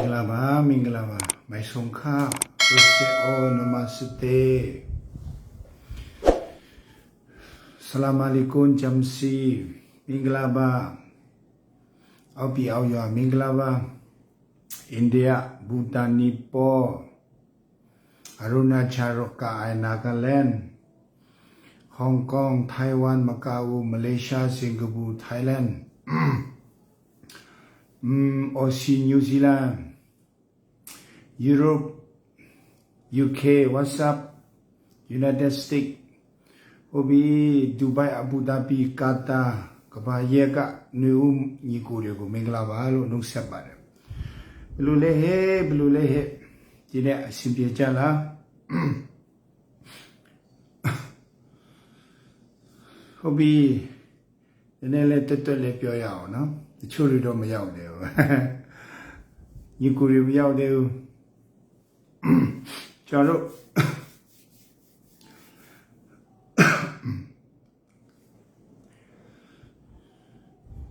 Mingalaba, my sonka, Rose Namaste. Salam alaikum, Jamsi, Mingalaba, Aubi Auya, Mingalaba, India, Bhutan, Nepal, Arunachal, Nagaland, Hong Kong, Taiwan, Macau, Malaysia, Singapore, Thailand, Aussie, New Zealand, Europe, UK, what's up? United States, Obi, Dubai, Abu Dhabi, Qatar, Kabayega, New Nikurio, Minglabalo, no Sabare. Blulehe, Dine, Simpia Jala. Obi, the Nele Tetole Pioyao, no? The children don't be out there. You could be out there. Chalo.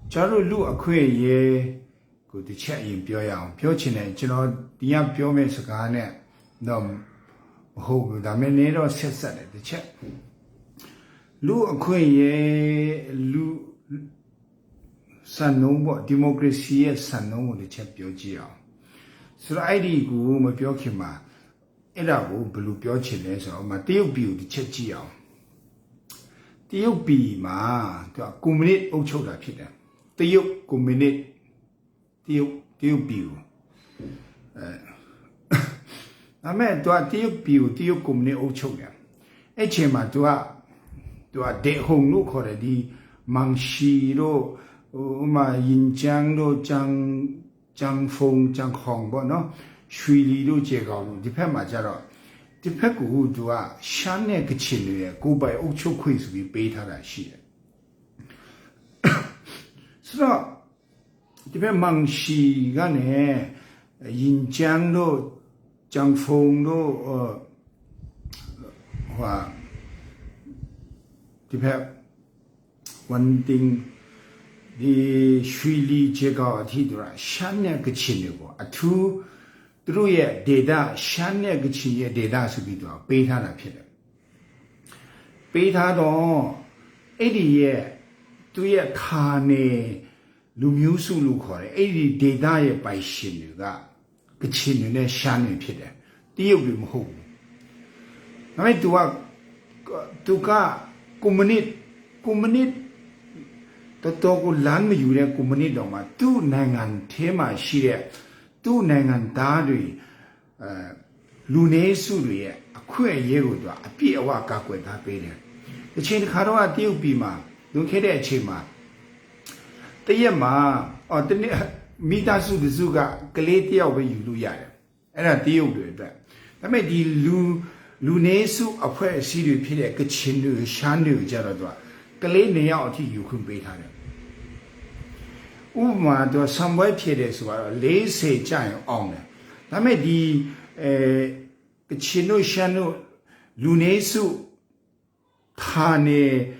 Chalo lu akwe ye go to chat in Pioyang, Piochine, Chino, Dia Piome Sagane, no hope the menero says that the chat. Lu akwe ye lu san no democracy san no the chat Piogia. So I did go my Piokima. Era go blue Piochine, so my tail build the chetgia. Tail be ma to accumulate Ocho da Peter. Tail accumulate tail build. I meant to a tail build, tail accumulate Ocho. Echema to a de home look already, Mangshiro, Ma Yin Jiang, no Jiang Feng, Jiang Hong, but no. Shui Li do Jegao, depend my jaro. Depend who do a shane kitchen, go by Ocho quiz with beta that she. So, depend Mang Shi Gane, Yin Jiang do, Jiang Feng do, depend one thing. The Shui Li Jegao Tidra, shane kitchen, a two. Through ye data, Shania Gichi data to be to beta na pit. Beta don 80 year 2 year Tane Lumusu Lucor, 80 data ye by Shinuga, Gichin ne Shania pit. Deal with home. I do a Tuka Kumanit the Togo land you there Kumanit on my 2 Nangan Tema Shire. Tu nangan dadui lune suri a que yeguda a pia waka with that baby. The chain Karoa deal bima, don't care a chima. The yama or the mitasu the zuga, galatia over you do yard. And I deal with that. I made the lunesu a prayer city pit a chinu, shanu, jaradwa. Galania out you could beat her. Uma do somewhere periods were lazy giant on. I made the chino shanu lunesu tane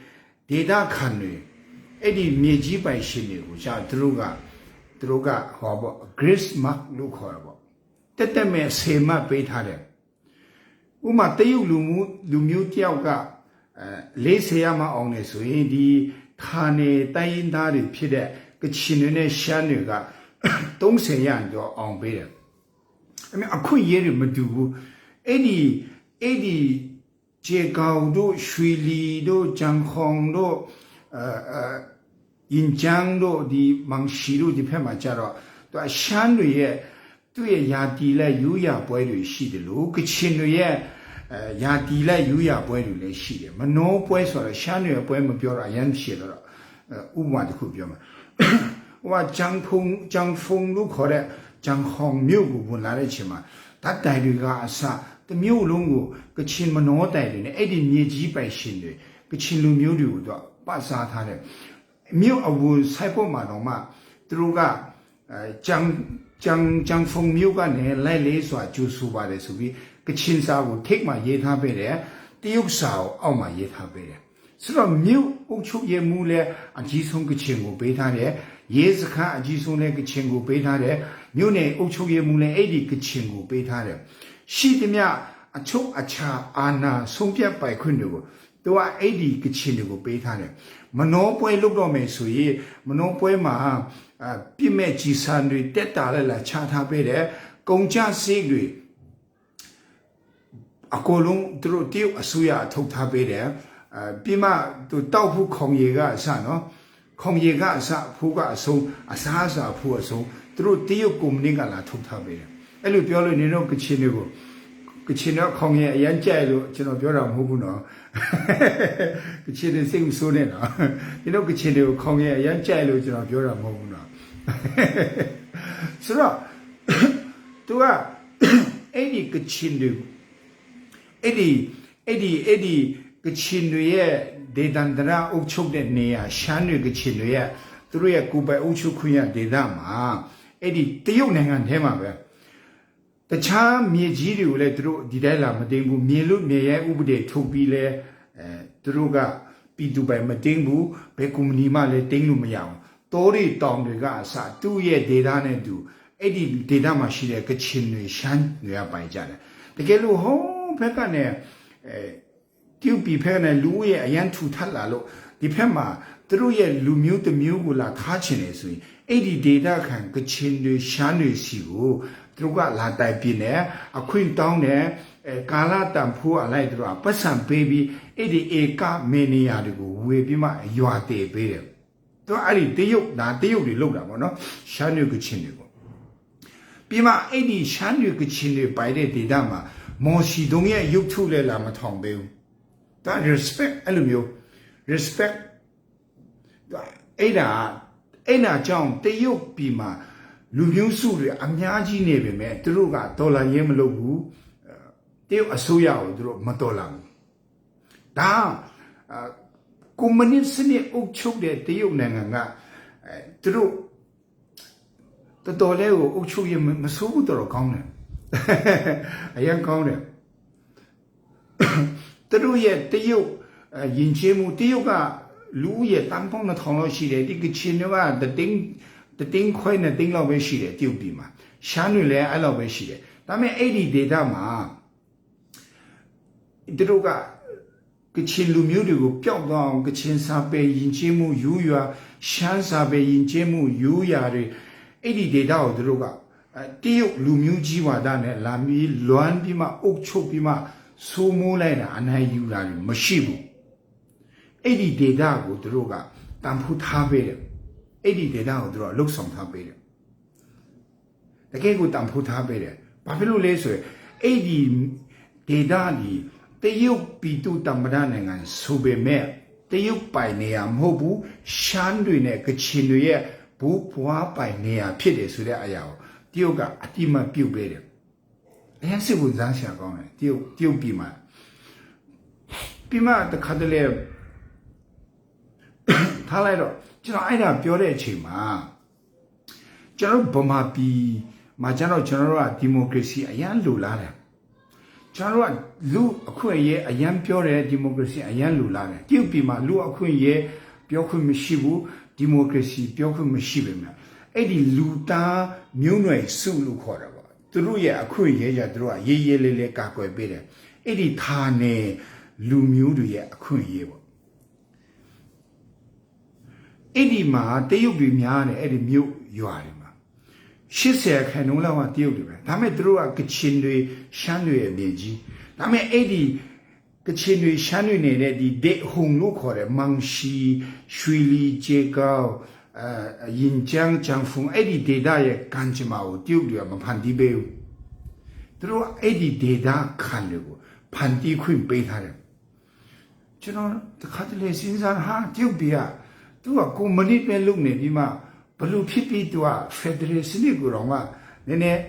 data canoe. Eddie Meji by Shinu, which are droga, horrible, grace mark look horrible. That they may say my bait had. Uma teu lumu tiauga lazy yama on a swing the tane dying daddy pide. The chin shanuga don't say yan on beer. I mean, a queen year madu Eddie Jegao do, Shui Li do, Jiang Hong do, Yin Jiang do, the Mangshiru, the Pemajaro, to a shanu ye, to a yadila, yuya boy to she the look, chin ye, yadila, yuya boy to she, but no boys or a shanu, a poem of your iron shiller, Uma the Kubioma. What Jiang Feng look for it, Jiang Hong Mugu will not let him. That died sa, the Mu Lungu, the Chin Mano died in Eddie Nieji by Shindu, the Chin Lumudu, Basa Tade. Mu a wood, Saipo Manoma, Druga, Jiang Feng Mugan, Lily, so I choose who by the Subi, the Chinsa will take my yeta bede, the Yuksao, all my yeta bede. So Mu Uchu Ye Mule, and Jisung Kichingu Beta, ရဲစခန်းအကြီးဆုံးတဲ့ကချင်ကိုပေးထားတယ်မြို့နယ်အုပ်ချုပ်ရေးမှူးလည်းအဲ့ဒီကချင်ကိုပေးထားတယ်ရှိသမျှအချုပ်အခြာအာဏာဆုံးဖြတ်ပိုင်ခွင့်တွေကိုသူကအဲ့ဒီကချင်တွေကိုပေးထားတယ်မနောပွဲလုပ်တော့မယ်ဆိုရင်မနောပွဲမှာပြစ်မဲ့ကြီးစံတွေတက်တာလည်းလာချထားပေးတယ်ကုန်ကြစိတ်တွေအကုန်လုံးသူတို့တရုတ်အစိုးရထုတ်ထားပေးတယ်ပြီးမှသူတောက်ဖို့ခုံရီကအစနော်ခုံရီကအစဖိုးကအဆုံးအစားအစာဖိုးအဆုံးသူတို့တရုတ်ကုမ္ပဏီကလာထုတ်ထားပေးတယ်အဲ့လိုပြောလို့နေတော့ကချင်တွေကိုကချင်တော့ခုံရီအရန်ကြိုက်လို့ကျွန်တော်ပြောတာမဟုတ်ဘူးနော်ကချင်တွေစိတ်မဆိုးနဲ့နော်ဒီတော့ကချင်တွေကိုခုံရီအရန်ကြိုက်လို့ကျွန်တော်ပြောတာမဟုတ်ဘူးနော်ဆိုတော့သူကအဲ့ဒီကချင်တွေအဲ့ဒီကချင်တွေရဲ့ဒေသန္တရအုပ်ချုပ်တဲ့နေရာရှမ်းတွေကချင်တွေရဲ့သူတို့ရဲ့ကိုယ်ပိုင်အုပ်ချုပ်ခွင့်ရဒေသမှာအဲ့ဒီတရုတ်နိုင်ငံထဲမှာပဲတခြားမြေကြီးတွေကိုလည်းသူတို့ဒီတိုင်းလာမတင်ဘူးမြေလို့မြေရဲဥပဒေထုတ်ပြီးလဲသူတို့ကပြည်သူပိုင်မတင်ဘူးဘယ်ကုမ္ပဏီမှလည်းတင်လို့မရအောင်တောတွေတောင်တွေကအစသူ့ရဲ့ဒေသနဲ့သူအဲ့ဒီဒေသမှာရှိတဲ့ကချင်တွေရှမ်းတွေကပိုင်ကြတယ်တကယ်လို့ဟောဘက်ကနေတူပီဖက်နဲ့လူရဲ့အရန်ထူထပ်လာလို့ဒီဖက်မှာသူတို့ရဲ့လူမျိုးတစ်မျိုးကိုလာခါချင်နေဆိုရင်အဲ့ဒီဒေတာခံကချင်တွေရှမ်းတွေစီကိုသူတို့ကလာတိုင်ပြနေအခွင့်တောင်းတယ်ကာလတန်ဖိုးအလိုက်သူတို့ကပတ်စံပေးပြီးအဲ့ဒီဧကမေနီယာတွေကိုဝေပြီးမှရွာတည်ပေးတယ်သူအဲ့ဒီတရုတ်တွေလောက်တာပေါ့နော်ရှမ်းတွေကချင်တွေကိုပြီးမှအဲ့ဒီရှမ်းတွေကချင်တွေပိုင်တဲ့ဒေတာမှာမော်စီတုံးရဲ့ရုပ်ထုလည်းလာမထောင်ပေးဘူးဒါ respect အဲ့လိုမျိုး respect အဲ့ဒါကြောင့်တရုတ်ပြည်မှာလူမျိုးစုတွေအများကြီးနေပေမဲ့သူတို့ကဒေါ်လာရင်းမလုပ်ဘူးတရုတ်အစိုးရကိုသူတို့မတော်လာဘူးဒါကွန်မြူနစ်စနစ်အုပ်ချုပ်တဲ့တရုတ်နိုင်ငံကသူတို့တော်လေးကိုအုပ်ချုပ်ရမဆိုးဘူးတော်ကောင်းတယ်အရင်ကောင်းတယ်သူတို့ရဲ့တရုတ်ယဉ်ကျေးမှုတရုတ်ကလူရဲ့တန်ပေါင်း2000လောက်ရှိတယ်ဒီကချင်တွေကတတင်းခွဲနဲ့တင်းလောက်ပဲရှိတယ်တရုတ်ပြည်မှာရှမ်းတွေလည်းအဲ့လောက်ပဲရှိတယ်ဒါပေမဲ့အဲ့ဒီဒေတာမှာသူတို့ကကချင်လူမျိုးတွေကိုပျောက်သွားအောင်ကချင်စာပေယဉ်ကျေးမှုယူရွာရှမ်းစာပေယဉ်ကျေးမှုယူရွာတွေအဲ့ဒီဒေတာကိုသူတို့ကတရုတ်လူမျိုးကြီးဝါဒနဲ့လာပြီးလွမ်းပြီးမှအုပ်ချုပ်ပြီးမှစိုးမိုးလိုက်တာအနိုင်ယူတာမရှိဘူးအဲ့ဒီဒေတာကိုသူတို့ကတန်ဖိုးထားပေးတယ်အဲ့ဒီဒေတာကိုသူတို့လှုပ်ဆောင်ထားပေးတယ်တကယ်ကိုတန်ဖိုးထားပေးတယ်ဘာဖြစ်လို့လဲဆိုရင်အဲ့ဒီဒေတာကြီးတရုတ်ပြည်သူတမ္ပဒနိုင်ငံဆိုပေမဲ့တရုတ်ပိုင်နေရမဟုတ်ဘူးရှမ်းတွေနဲ့ကချင်တွေရဲ့ဘူဘွားပိုင်နေရဖြစ်တယ်ဆိုတဲ့အရာကိုတရုတ်ကအတိမပြုတ်ပေးတယ်အရင်စစ်ဝန်စားရှာကောင်းတယ်တရုတ်ပြည်မှာတခါတလေထားလိုက်တော့ကျွန်တော်အဲ့ဒါပြောတဲ့အချိန်မှာကျွန်တော်ဗမာပြည်မှာကျွန်တော်တို့ကဒီမိုကရေစီအရင်လိုလားတယ်ကျွန်တော်တို့ကလူအခွင့်အရေးအရင်ပြောတယ်ဒီမိုကရေစီအရင်လိုလားတယ်တရုတ်ပြည်မှာလူအခွင့်အရေးပြောခွင့်မရှိဘူးဒီမိုကရေစီပြောခွင့်မရှိပဲမြတ်အဲ့ဒီလူသားမျိုးနွယ်စုလို့ခေါ်တာပါသူတို့ရဲ့အခွင့်အရေးကြသူတို့ကရေးရေးလေးလေးကာကွယ်ပေးတယ်အဲ့ဒီဌာနေလူမျိုးတွေရဲ့အခွင့်အရေးပေါ့အဲ့ဒီမှာတရုတ်တွေများတယ်အဲ့ဒီမြို့ရွာတွေမှာ80ခန်းလုံးလောက်ကတရုတ်တွေပဲဒါပေမဲ့သူတို့ကကချင်တွေရှမ်းတွေရဲ့နေကြီးဒါပေမဲ့အဲ့ဒီကချင်တွေရှမ်းတွေနေတဲ့ဒီဒေဟုံလို့ခေါ်တယ်မန်ရှီရွှေလီကျေကောက်ရင်ကျန်းချန်ဖုံအဲ့ဒီဒေတာရဲ့ကန်ချမာကိုတရုတ်တွေကမဖန်တီးပေးဘူးသူတို့အဲ့ဒီဒေတာခံတွေကိုဖန်တီးခွင့်ပေးထားတယ်ကျွန်တော်တခါတလေစဉ်းစားဟာတရုတ်ပြည်ကသူကကွန်မြူနစ်ပဲလုပ်နေပြီးမှဘလို့ဖြစ်ပြီးသူကဖက်ဒရယ်စနစ်ကိုတော့ကနည်းနည်း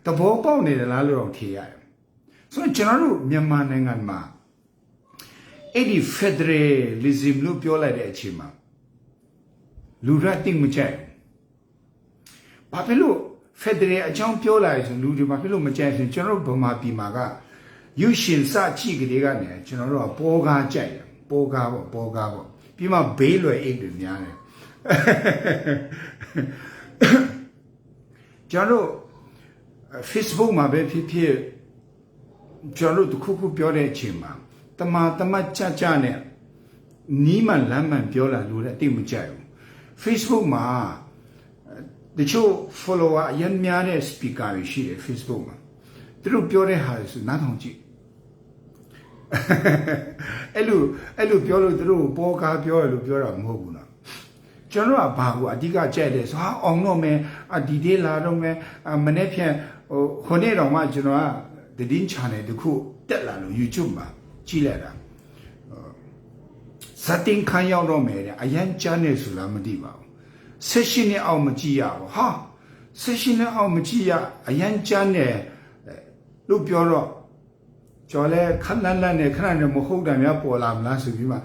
တဘောပေါက်နေတယ်လားလို့တော့ထင်ရတယ်ဆိုတော့ကျွန်တော်တို့မြန်မာနိုင်ငံမှာအဲ့ဒီ federalism လို့ပြောလိုက်တဲ့အချိန်မှာလူရတိတ်မကြိုက်ဘာဖြစ်လို့ federal အကြောင်းပြောလာရဆိုလူတွေဘာဖြစ်လို့မကြိုက်ဆိုကျွန်တော်တို့ဗမာပြည်မှာကယူရှင်စကြည့်ကလေးကနေကျွန်တော်တို့ကပေါ်ကားကြိုက်တယ်ပေါ်ကားပေါ့ ပြီးမှဘေးလွယ်အိတ်တွေများတယ်ကျွန်တော် Facebook မှာပဲဖြစ်ကျွန်တော်တို့ခုပြောတဲ့အချိန်မှာတမကြနဲ့နီးမှလမ်းမှန်ပြောလာလို့လည်းအတိမကြိုက်ဘူး Facebook မှာတချို့ follower အရင်များတဲ့ speaker တွေရှိတယ် Facebook မှာသူတို့ပြောတဲ့ဟာတွေဆိုနားထောင်ကြည့်အဲ့လိုပြောလို့သူတို့ပေါ်ကားပြောရလို့ပြောတာမဟုတ်ဘူးနော်ကျွန်တော်ကဘာကိုအဓိကကြိုက်တယ်ဆိုဟာအောင်တော့မယ်ဒီဒေးလာတော့မယ်မနေ့ဖြန်ခုနေ့တော့မှကျွန်တော်ကသတင်း channel တခုတက်လာလို့ YouTube မှာကြည့်လိုက်တာစတင်ခံရောက်တော့မယ်တဲ့အရန်ချမ်းနေဆိုလားမသိပါဘူး16နှစ်အောက်မကြည့်ရဘူးဟာ16နှစ်အောက်မကြည့်ရအရန်ချမ်းနေလို့ပြောတော့ကျော်လဲခဏလန့်နေခဏနေမဟုတ်တယ်များပေါ်လာမလားဆိုပြီးမှ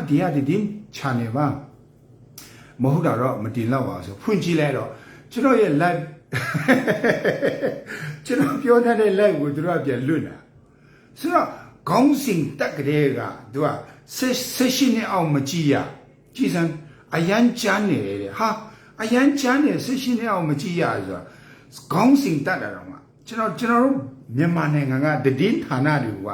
ဒီကဒီ channel ပါမဟုတ်တာတော့မတင်တော့ပါဆိုဖွင့်ကြည့်လိုက်တော့ကျွန်တော်ရဲ့ live ကျွန်တော်ပြောတဲ့ live ကိုသူတို့ကပြန်လွတ်လာဆိုတော့ခေါင်းစဉ်တက်ကြတဲ့ကသူက16နှစ်အောင်မကြည့်ရကြည်စမ်းအရန်ချမ်းနေတယ်ဟာအရန်ချမ်းနေ16နှစ်အောင်မကြည့်ရဆိုတော့ခေါင်းစဉ်တက်တာတော့မှကျွန်တော်တို့မြန်မာနိုင်ငံကတည်င်းဌာနတွေက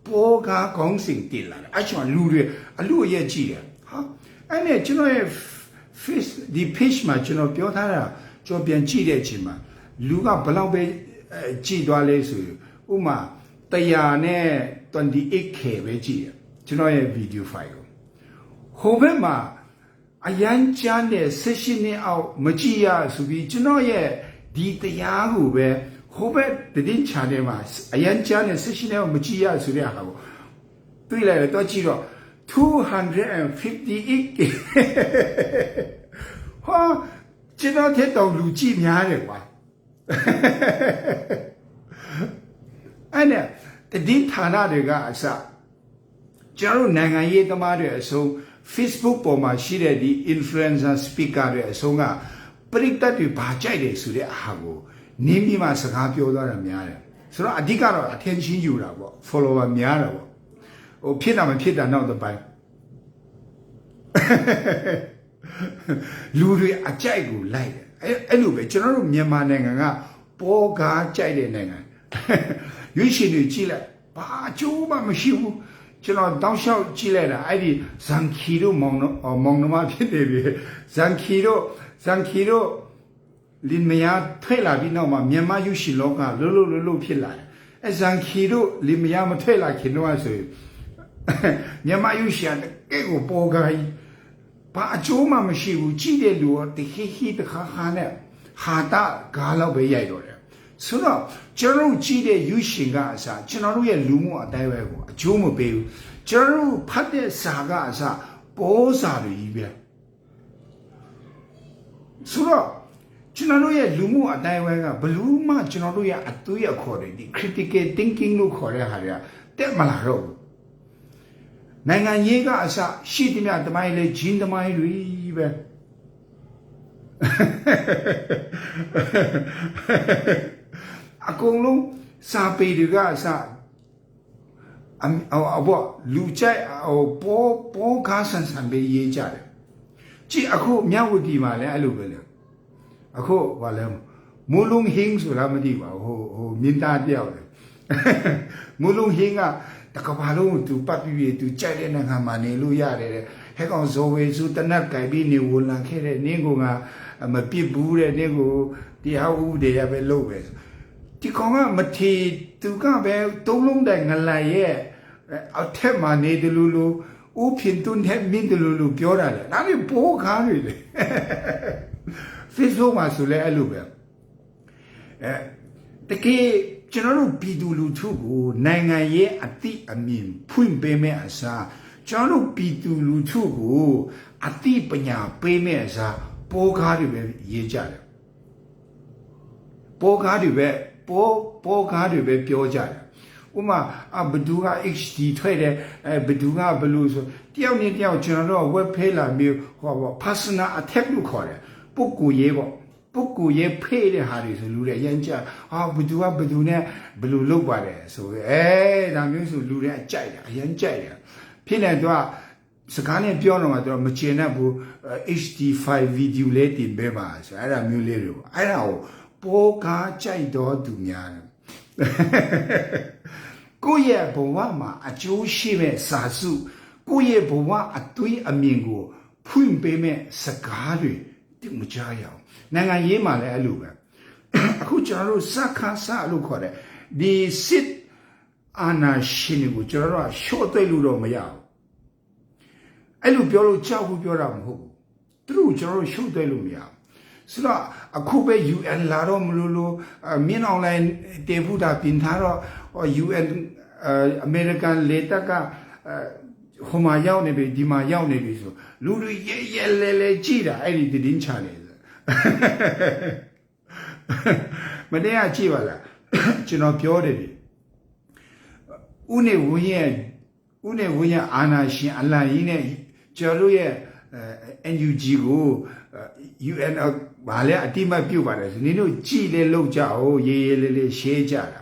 ပေါ်ကားခေါင်းစဉ်တင်လာတယ်အဲ့ချောလူတွေအလူအရက်ကြည့်တယ်ဟာအဲ့နဲ့ကျွန်တော်ရဲ့ face ဒီ page မှာကျွန်တော်ပြောထားတာကျွန်တော်ပြန်ကြည့်တဲ့အချိန်မှာလူကဘလောက်ပဲကြည့်သွားလဲဆိုဥမာ128K ပဲကြည့်ရကျွန်တော်ရဲ့ video file ကိုဟိုဘက်မှာအရန်ချမ်းတဲ့16နှစ်အောက်မကြည့်ရဆိုပြီးကျွန်တော်ရဲ့ဒီတရားကိုပဲဟိုဘက်တင်းချာတယ်မှာအရန်ချမ်းတဲ့16နှစ်အောက်မကြည့်ရဆိုတဲ့ဟာကိုတွေ့လိုက်တော့ကြည့်တော့258K ဟာကျွန်တော်တဲ့တော်လူကြည့်များတယ်ကွာအဲ့နဲ့ဒီဌာနတွေကအစကျွန်တော်နိုင်ငံရေးသမားတွေအဆုံး Facebook ပေါ်မှာရှိတဲ့ဒီ influencer speaker တွေအဆုံးကပရိသတ်တွေဘာကြိုက်တယ်ဆိုတဲ့အဟာကိုနင်းပြီးမှစကားပြောသွားတာများတယ်ဆိုတော့အဓိကတော့ attention ယူတာပေါ့ follower များတာပေါ့ဟိုဖြစ်တာမဖြစ်တာနောက်တစ်ပိုင်းလူတွေအကြိုက်ကိုလိုက်တယ်အဲ့လိုပဲကျွန်တော်တို့မြန်မာနိုင်ငံကပေါ်ကားကြိုက်တဲ့နိုင်ငံရွေးရှင်တွေကြည့်လိုက်ဘာအကျိုးမှမရှိဘူးကျွန်တော်တောက်လျှောက်ကြည့်လိုက်တာအဲ့ဒီဇန်ခီတို့မောင်နှမဖြစ်နေပြီဇန်ခီတို့လင်မယားထွက်လာပြီးနောက်မှာမြန်မာရွေးရှင်လောကလို့ဖြစ်လာတယ်အဲ့ဇန်ခီတို့လင်မယားမထွက်လာခင်တော့ဆိုမြန်မာရွေးရှင်ကဲကိုပေါ်ကားဘာအကျိုးမှမရှိဘူးကြည့်တဲ့လူကတခီတခါနဲ့ဟာတာကားလောက်ပဲရိုက်တော့တယ်ဆိုတော့ကျွန်တော်ကြည့်တဲ့ယူရှင်ကအစားကျွန်တော်တို့ရဲ့လူမှုအတိုင်းအဝိုင်းကိုအကျိုးမပေးဘူးကျွန်တော်တို့ဖတ်တဲ့စာကအစားပေါ်စာတွေကြီးပဲဆိုတော့ကျွန်တော်တို့ရဲ့လူမှုအတိုင်းအဝိုင်းကဘလို့မှကျွန်တော်တို့ရဲ့အသွေးအခေါ်တွေဒီ critical thinking လို့ခေါ်တဲ့ဟာတွေကတက်မလာတော့ဘူးနိုင်ငံရေးကအစရှိသမျှတမိုင်းလေဂျင်းတမိုင်းတွေပဲအကုန်လုံးစာပေတွေကအစဘောလူကြိုက်ပေါ်ကားဆန်ဆန်ပဲရေးကြတယ်ကြည့်အခုမြဝတီမှာလည်းအဲ့လိုပဲလေအခုဘာလဲမူလုံဟင်းဆိုတာမသိပါဘူးဟိုမြင်းသားတယောက်လေမူလုံဟင်းကတကဘာလုံးသူပတ်ပြီးသူကြိုက်တဲ့နိုင်ငံမှာနေလို့ရတယ်တဲ့ဟဲ့ကောင်ဇော်ဝေစုတနတ်ကြိုက်ပြီးနေဝန်လန်ခဲ့တဲ့နင်းကမပြစ်ဘူးတဲ့နင်းကိုတရားဥပဒေရပဲလုပ်ပဲဒီကောင်ကမထီသူကပဲသုံးလုံးတိုင်ငလရဲ့အထက်မှာနေတယ်လို့ဥဖြစ်တွန်းတဲ့မင်းတယ်လို့ပြောတာလေဒါလည်းပိုးခါတွေလေ Facebook မှာဆိုလဲအဲ့လိုပဲတကယ်ကျွန်တော်တို့ပြည်သူလူထုကိုနိုင်ငံရေးအတိအမြင်ဖွင့်ပေးမဲ့အစားကျွန်တော်တို့ပြည်သူလူထုကိုအတိပညာပေးမဲ့အစားပေါ်ကားတွေပဲရေးကြတယ်ပေါ်ကားတွေပဲပြောကြတယ်ဥမာဘဒူက HD ထွက်တယ်ဘဒူကဘလူးဆိုတယောက်နဲ့တယောက်ကျွန်တော်တို့ web page လာမျိုးဟောပေါ့ personal attack လို့ခေါ်တယ်ပုဂ္ဂိုလ်ရေးပေါ့ပုဂ္ဂိုလ်ရေးဖေးတဲ့ဟာတွေဆိုလူတွေရမ်းကြဘဒူနဲ့ဘလူးလောက်ပါတယ်ဆိုဒါမျိုးဆိုလူတွေအကြိုက်တယ်အရမ်းကြိုက်တယ်ဖြစ်နေတော့ Sakane piano ma to machina bu HD5 video le tin be ba so ara myu le ro ara ho po ka chai do tu nya ko ye bo wa ma a jiu shi me sa su ko ye bo wa a tui a myin ko phwin pe me saka lwe ti mu ja yaw nangan ye ma le a lu baအခုကျွန်တော်တို့စခါစလို့ခေါ်တယ်ဒီစစ်အာဏာရှင်တွေကိုကျွန်တော်တို့ကရှော့သိပ်လို့တော့မရဘူးအဲ့လိုပြောလို့ကြောက်ဘူးပြောတာမဟုတ်ဘူးသူတို့ကျွန်တော်တို့ရှုပ်သိပ်လို့မရဘူးဆိုတော့အခုပဲ UN လာတော့မလို့မြင်းအောင်လိုင်းတေဖူတာပြင်ထားတော့ UN အမေရိကန်လေတပ်ကဟိုမှာရောက်နေပြီဒီမှာရောက်နေပြီဆိုလူတွေရဲလဲကြည့်တာအဲ့ဒီတင်းချနေမတရားကြည့်ပါလားကျွန်တော်ပြောတယ်ဒီဦးနေဝင်းရဲ့အာနာရှင်အလံကြီးနဲ့ကျော်တို့ရဲ့ NUG ကို UN ဘာလဲအတိမတ်ပြုတ်ပါတယ်ဆိုနင်တို့ကြည်လေလောက်ကြအောင်ရေးလေးရှင်းကြတာ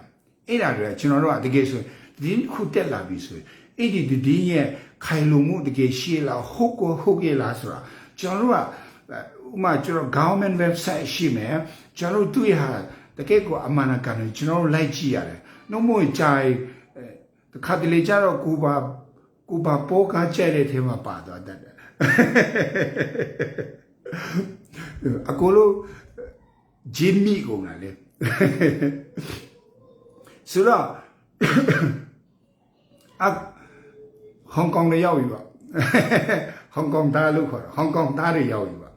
အဲ့ဒါတွေကျွန်တော်တို့ကတကယ်ဆိုဒီခုတက်လာပြီဆိုအဲ့ဒီဒီရဲ့ခိုင်လုံမှုတကယ်ရှိလားဟုတ်ကဲ့လားဆိုတာကျွန်တော်တို့ကဥမာကျွန်တော် government website ရှိမယ်ကျွန်တော်တို့တွေ့ဟာတကယ်ကိုအမှန်ကန်တယ်ကျွန်တော်တို့လိုက်ကြည့်ရတယ်နှုတ်မို့ကြိုင်တခါတလေကြတော့ကိုပါပိုးကားကျဲတဲ့ထဲမှာပါသွားတတ်တယ်အကိုလိုဂျင်းမီကုန်လာလေဆိုတော့ဟောင်ကောင်လည်းရောက်ပြီပါဟောင်ကောင်သားလို့ခေါ်တာဟောင်ကောင်သားတွေရောက်ပြီပါ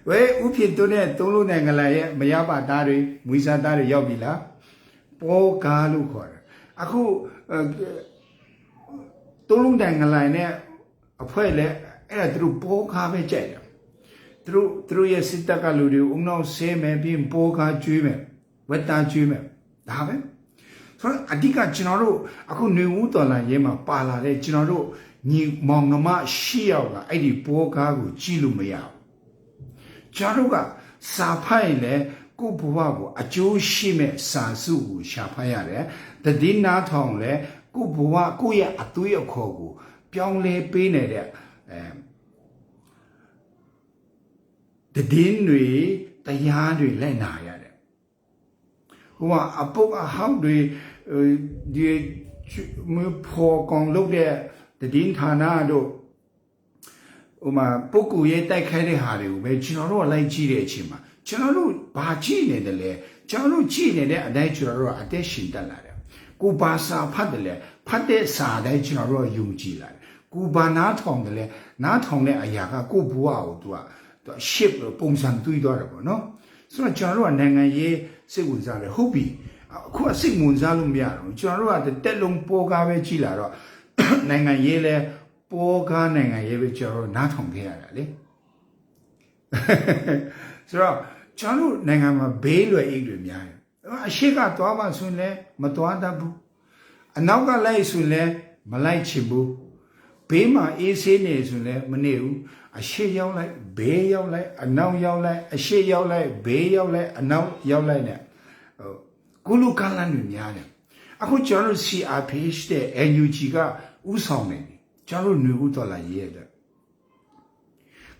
ဝဲဥဖြစ်တုံးနဲ့သုံးလုံးနိုင်ငံလာရဲ့မရပါသားတွေမွေးစားသားတွေရောက်ပြီလားပေါ်ကားလို့ခေါ်တယ်အခုသုံးလုံးနိုင်ငံလာနဲ့အဖွဲ့လဲအဲ့ဒါသူတို့ပေါ်ကားပဲကြိုက်တယ်သူတို့ရဲ့စစ်တပ်ကလူတွေအုံနောက်ဆဲမယ်ပြီးပေါ်ကားကျွေးမယ်ဝက်သားကျွေးမယ်ဒါပဲဆိုတော့အဓိကကျွန်တော်တို့အခုနေဦးတော်လာရဲမှာပါလာတဲ့ကျွန်တော်တို့ညီမောင်နှမရှိယောက်ကအဲ့ဒီပေါ်ကားကိုကြည့်လို့မရဘူးကျွန်တော်တို့ကစာဖိုင်လဲကိုဘဝကိုအကျိုးရှိမဲ့စာစုကိုရှာဖတ်ရတယ်တည်င်းနာထောင်လဲကိုဘဝကိုရဲ့အသွေးအခေါ်ကိုပြောင်းလဲပေးနေတဲ့တည်င်းတွေတရားတွေလက်နာရတယ်ဟိုကအပုတ်အဟောက်တွေဒီမဖို့ကောင်လုပ်တဲ့တည်င်းဌာနတို့ဟိုမှာပုဂ္ဂိုလ်ရဲ့တိုက်ခိုက်တဲ့ဟာတွေကိုပဲကျွန်တော်တို့ကလိုက်ကြည့်တဲ့အချိန်မှာကျွန်တော်တို့ဘာကြည့်နေတယ်လဲကျွန်တော်တို့ကြည့်နေတဲ့အတိုင်းကျွန်တော်တို့ကအသက်ရှင်တက်လာတယ်ကိုဘာစာဖတ်တယ်လဲဖတ်တဲ့စာတိုင်းကျွန်တော်တို့ကယုံကြည်လာတယ်ကိုဘာနားထောင်တယ်လဲနားထောင်တဲ့အရာကကိုဘဝကိုသူကရှစ်ပုံစံတွေးသွားတယ်ပေါ့နော်ဆိုတော့ကျွန်တော်တို့ကနိုင်ငံရေးစိတ်ဝင်စားတယ်ဟုတ်ပြီအခုကစိတ်ဝင်စားလို့မရတော့ကျွန်တော်တို့ကတက်လုံးပေါ်ကားပဲကြည့်လာတော့နိုင်ငံရေးလဲပေါ်ကားနိုင်ငံရေးပဲကျွန်တော်တို့နားထောင်ခဲ့ရတာလေဆိုတော့ကျွန်တော်တို့နိုင်ငံမှာဘေးလွယ်အိတ်တွေများတယ်အရှိကသွားမှဆိုရင်လည်းမသွားတတ်ဘူးအနောက်ကလိုက်ဆိုရင်လည်းမလိုက်ချင်ဘူးဘေးမှာအေးဆေးနေဆိုရင်လည်းမနေဘူးအရှိရောက်လိုက်ဘေးရောက်လိုက်အနောက်ရောက်လိုက်အရှိရောက်လိုက်ဘေးရောက်လိုက်အနောက်ရောက်လိုက်နဲ့ကုလူကလန်တွေများတယ်အခုကျွန်တော်တို့ CRPH တဲ့ NUG ကဥဆောင်နေတယ်ကျွန်တော်တို့ຫນွေဦးတော်လာရေးရတယ်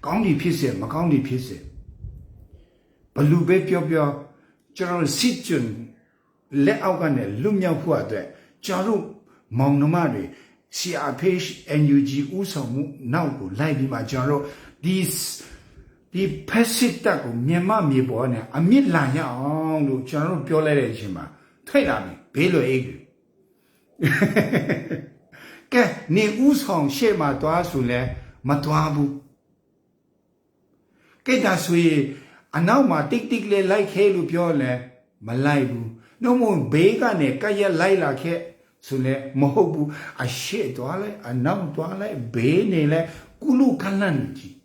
ကောင်းပြီဖြစ်စေမကောင်းပြီဖြစ်စေဘလူပဲပြောကျွန်တော်စစ်ကျွန်းလက်အောက်ကနေလွတ်မြောက်ဖို့အတွက်ကျွန်တော်မောင်နှမတွေ CRPH NUG ဥဆောင်မှုနောက်ကိုလိုက်ပြီးမှကျွန်တော်ဒီဖက်စစ်တပ်ကိုမြန်မာမြေပေါ်နဲ့အမြင့်လာရအောင်လို့ကျွန်တော်ပြောလိုက်တဲ့အချိန်မှာထွက်လာပြီဘေးလွယ်အိတ်ကဲနေဥဆောင်ရှေ့မှာသွားဆိုလဲမသွားဘူးကဲဒါဆိုရင်အနောက်မှာတိတ်လေးလိုက်ခဲလို့ပြောလဲမလိုက်ဘူးနှုတ်မဘေးကနေကရက်လိုက်လာခဲ့ဆိုလဲမဟုတ်ဘူးအရှိသွားလိုက်အနောက်သွားလိုက်ဘေးနေလဲကုလူခလန်ကြီး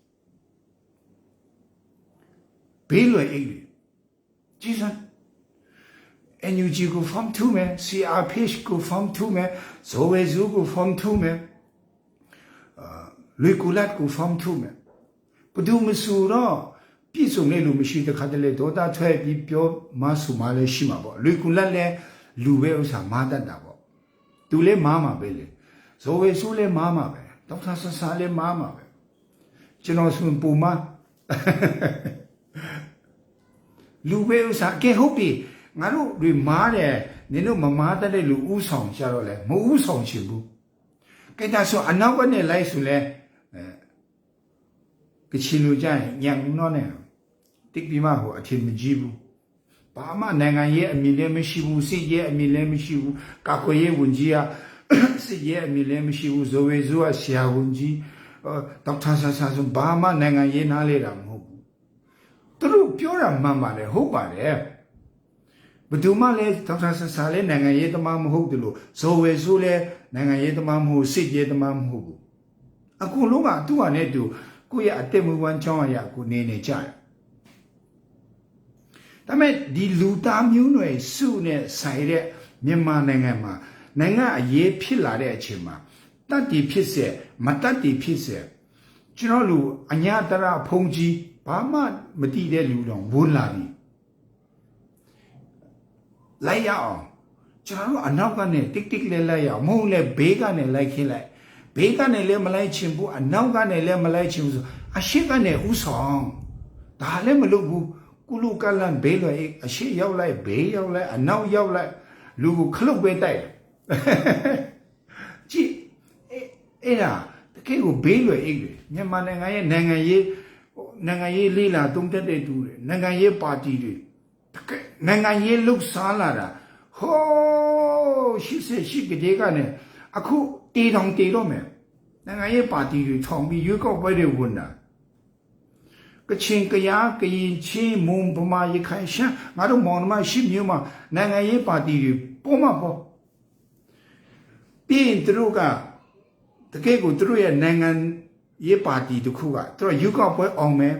ဘေးလွယ်အိတ်ကြည်စမ်း NUG ကို form 2မယ် CRPH ကို form 2မယ်ဇိုဝေဇူကို form 2မယ်လွေကူလတ်ကို form 2မယ်ဘဒူမဆူတော့ပြည့်စုံတဲ့လူမရှိတဲ့ခါတလေဒေါတာထွက်ပြီးပြောမဆူမလည်းရှိမှာပေါ့လွေကူလတ်လည်းလူပဲဥစ္စာမားတတ်တာပေါ့သူလည်းမားမှာပဲလေ ဇော်ဝေဆိုးလဲမားမှာပဲဒေါက်တာဆဆာလဲမားမှာပဲကျွန်တော်ဆိုရင်ပူမားလူပဲဥစားကဲဟုတ်ပြီငါတို့တွေမားတယ်နင်တို့မမားတတ်တဲ့လူဥဆောင်ကြတော့လဲမဥဆောင်ချင်ဘူးကဲဒါဆိုအနောက်ကနေလိုက်ဆိုလဲကချင်လူကြရင်ညံတော့နေတစ်ပြီးမှဟိုအထင်မကြီးဘူးဘာမှနိုင်ငံရဲ့အမြင်လည်းမရှိဘူးစစ်ရဲ့အမြင်လည်းမရှိဘူးကာကွယ်ရေးဝန်ကြီးကစစ်ရဲ့အမြင်လည်းမရှိဘူးဇော်ဝေဆိုးကဆရာဝန်ကြီးဒေါက်တာဆဆာဆိုဘာမှနိုင်ငံရေးနားလေတာမဟုတ်ဘူးသူတို့ပြောတာမှန်ပါတယ်ဟုတ်ပါတယ်ဘယ်သူမှလည်းဒေါက်တာဆဆာလည်းနိုင်ငံရေးသမားမဟုတ်တယ်လို့ဇော်ဝေဆိုးလည်းနိုင်ငံရေးသမားမဟုတ်စစ်ရေးသမားမဟုတ်ဘူးအခုလုံးကသူ့ဟာနဲ့သူကိုယ့်ရဲ့အတက်မူဝမ်းချောင်းအရာကိုနေကြတယ်ဒါပေမဲ့ဒီလူသားမျိုးနွယ်စုနဲ့ဆိုင်တဲ့မြန်မာနိုင်ငံမှာနိုင်ငံအရေးဖြစ်လာတဲ့အချိန်မှာတတ်တည်ဖြစ်စေမတတ်တည်ဖြစ်စေကျွန်တော်လူအညာတရဖုန်ကြီးဘာမှမတည်တဲ့လူတော့ဝန်းလာပြီလိုက်ရအောင်ကျွန်တော်တို့အနောက်ကနေတစ်တစ်လဲလိုက်ရအောင်မဟုတ်လဲဘေးကနေလိုက်ခင်းလိုက်ဘေးကနေလည်းမလိုက်ချင်ဘူးအနောက်ကနေလည်းမလိုက်ချင်ဘူးဆိုအရှိကနေဥဆောင်ဒါလည်းမလုပ်ဘူးကုလူကလန်ဘေးလွယ်အရှိရောက်လိုက်ဘေးရောက်လိုက်အနောက်ရောက်လိုက်လူကိုခလုတ်ပဲတိုက်ကြည့်အဲ့ဒါတကယ်ကိုဘေးလွယ်အိတ်တွေမြန်မာနိုင်ငံရဲ့နိုင်ငံရေးလေးလာတုံးတက်တဲ့သူတွေနိုင်ငံရေးပါတီတွေတကယ်နိုင်ငံရေးလှုပ်ရှားလာတာဟိုးရှိကလေးကနေအခုတေတောင်တေတော့မယ်နိုင်ငံရေးပါတီတွေထောင်ပြီးရွေးကောက်ပွဲတွေဝင်တာကချင်ကယားကရင်ချင်းမွန်ဗမာရခိုင်ရှမ်းငါတို့မောင်နှမရှိမျိုးမှာနိုင်ငံရေးပါတီတွေပေါ်မှာပေါ်ပြီးရင်သူတို့ကတကယ်ကိုသူတို့ရဲ့နိုင်ငံရေးပါတီတစ်ခုကသူတို့ရွေးကောက်ပွဲအောင်မယ်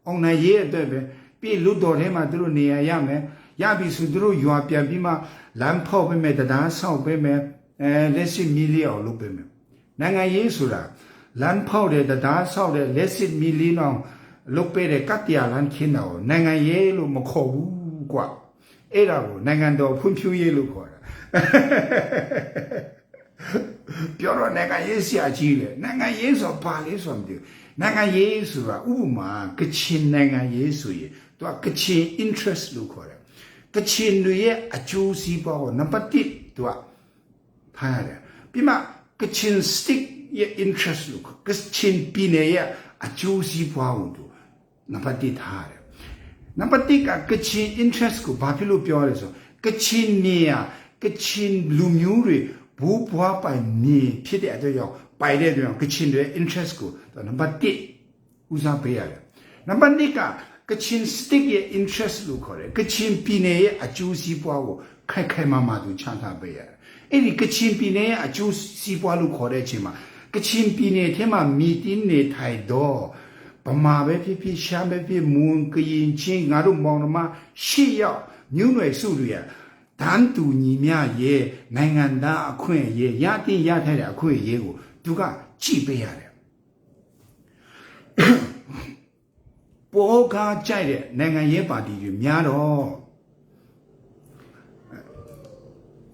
အောင်နိုင်ရေးအတွက်ပဲပြီးလူတော်ထဲမှာသူတို့နေရရမယ်ရပြီဆိုသူတို့ရွာပြန်ပြီးမှလမ်းဖောက်ပေးမယ်တရားဆောက်ပေးမယ်လက်ရှိမီလီအောင်လုပ်ပေးမယ်နိုင်ငံရေးဆိုတာလမ်းဖောက်တဲ့တရားဆောက်တဲ့လက်ရှိမီလီအောင်လုပ်ပေးတဲ့ကတ္တရာလမ်းခင်းတာကိုနိုင်ငံရေးလို့မခေါ်ဘူးကွာအဲ့ဒါကိုနိုင်ငံတော်ဖွံ့ဖြိုးရေးလို့ခေါ်တာပြောတော့နိုင်ငံရေးဆရာကြီးလေနိုင်ငံရေးဆိုပါလေဆိုမသိဘူးနိုင်ငံရေးဆိုတာဥပမာကချင်နိုင်ငံရေးဆိုရင်သူကကချင် interest လို့ခေါ်တယ်ကချင်တွေရဲ့အကျိုးစီးပွားကိုနံပါတ်1သူကထားရတယ်ပြီးမှကချင် stick ရဲ့ interest လို့ကချင်ပြည်နယ်ရဲ့အကျိုးစီးပွားကိုသူနံပါတ်1ထားရတယ်နံပါတ်1ကချင် interest ကိုဘာဖြစ်လို့ပြောရလဲဆိုကချင်နေရကချင်လူမျိုးတွေဘူးဘွားပိုင်နေဖြစ်တဲ့အတွက်ကြောင့်ပိုင်တဲ့အတွက်ကြောင့်ကချင်တွေ interest ကိုနံပါတ်1ဦးစားပေးရတယ်နံပါတ်2ကချင် stick ရဲ့ interest လို့ခေါ်တယ်ကချင်ပြည်နယ်ရဲ့အကျိုးစီးပွားကိုခိုင်မာသူချထားပေးရတယ်အဲ့ဒီကချင်ပြည်နယ်ရဲ့အကျိုးစီးပွားလို့ခေါ်တဲ့အချိန်မှာကချင်ပြည်နယ်ထဲမှာမြည်တင်းနေထိုင်တော့ဗမာပဲဖြစ်ဖြစ်ရှမ်းပဲဖြစ်မွန်ကရင်ချင်းငါတို့မောင်နှမ8ယောက်မျိုးနွယ်စုတွေကတန်းတူညီမျှရဲ့နိုင်ငံသားအခွင့်အရေးရတင်ရထိုက်တဲ့အခွင့်အရေးကိုသူကကြည့်ပေးရတယ်ပေါ်ကားကြိုက်တဲ့နိုင်ငံရေးပါတီတွေများတော့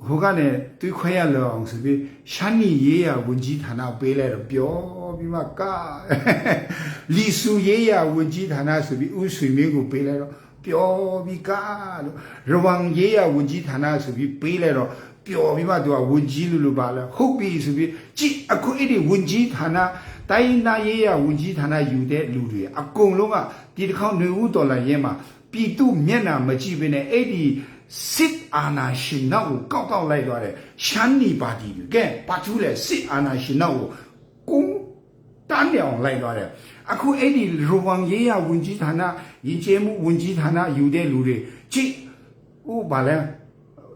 ဟိုကနေတွေးခွဲရလောအောင်ဆိုပြီးရှမ်းနီရေးရဝန်ကြီးဌာနပေးလိုက်တော့ပြောပြီးမှကလီဆူရေးရဝန်ကြီးဌာနဆိုပြီးဥဆွေမင်းကိုပေးလိုက်တော့ပြောပြီးကလို့ရဝမ်ရေးရဝန်ကြီးဌာနဆိုပြီးပေးလိုက်တော့ပျော်ပြီးမှသူကဝန်ကြီးလို့ပါလဲဟုတ်ပြီဆိုပြီးကြည့်အခုအဲ့ဒီဝန်ကြီးဌာနတိုင်းသားရေးရဝန်ကြီးဌာနယူတဲ့လူတွေအကုန်လုံးကဒီတစ်ခေါက်ຫນွေဦးဒေါ်လာရင်းမှာပြည်သူမျက်နှာမကြည့်ဘဲနဲ့အဲ့ဒီစစ်အာဏာရှင်နောက်ကိုကောက်လိုက်သွားတယ်ရှမ်းနီပါတီတွေကဲပါထူးလေစစ်အာဏာရှင်နောက်ကိုကုန်းတန်းပြောင်လိုက်သွားတယ်အခုအဲ့ဒီရဝမ်ရေးရဝန်ကြီးဌာနရင်းချေမှုဝန်ကြီးဌာနယူတဲ့လူတွေကြည့်ဟိုဘာလဲ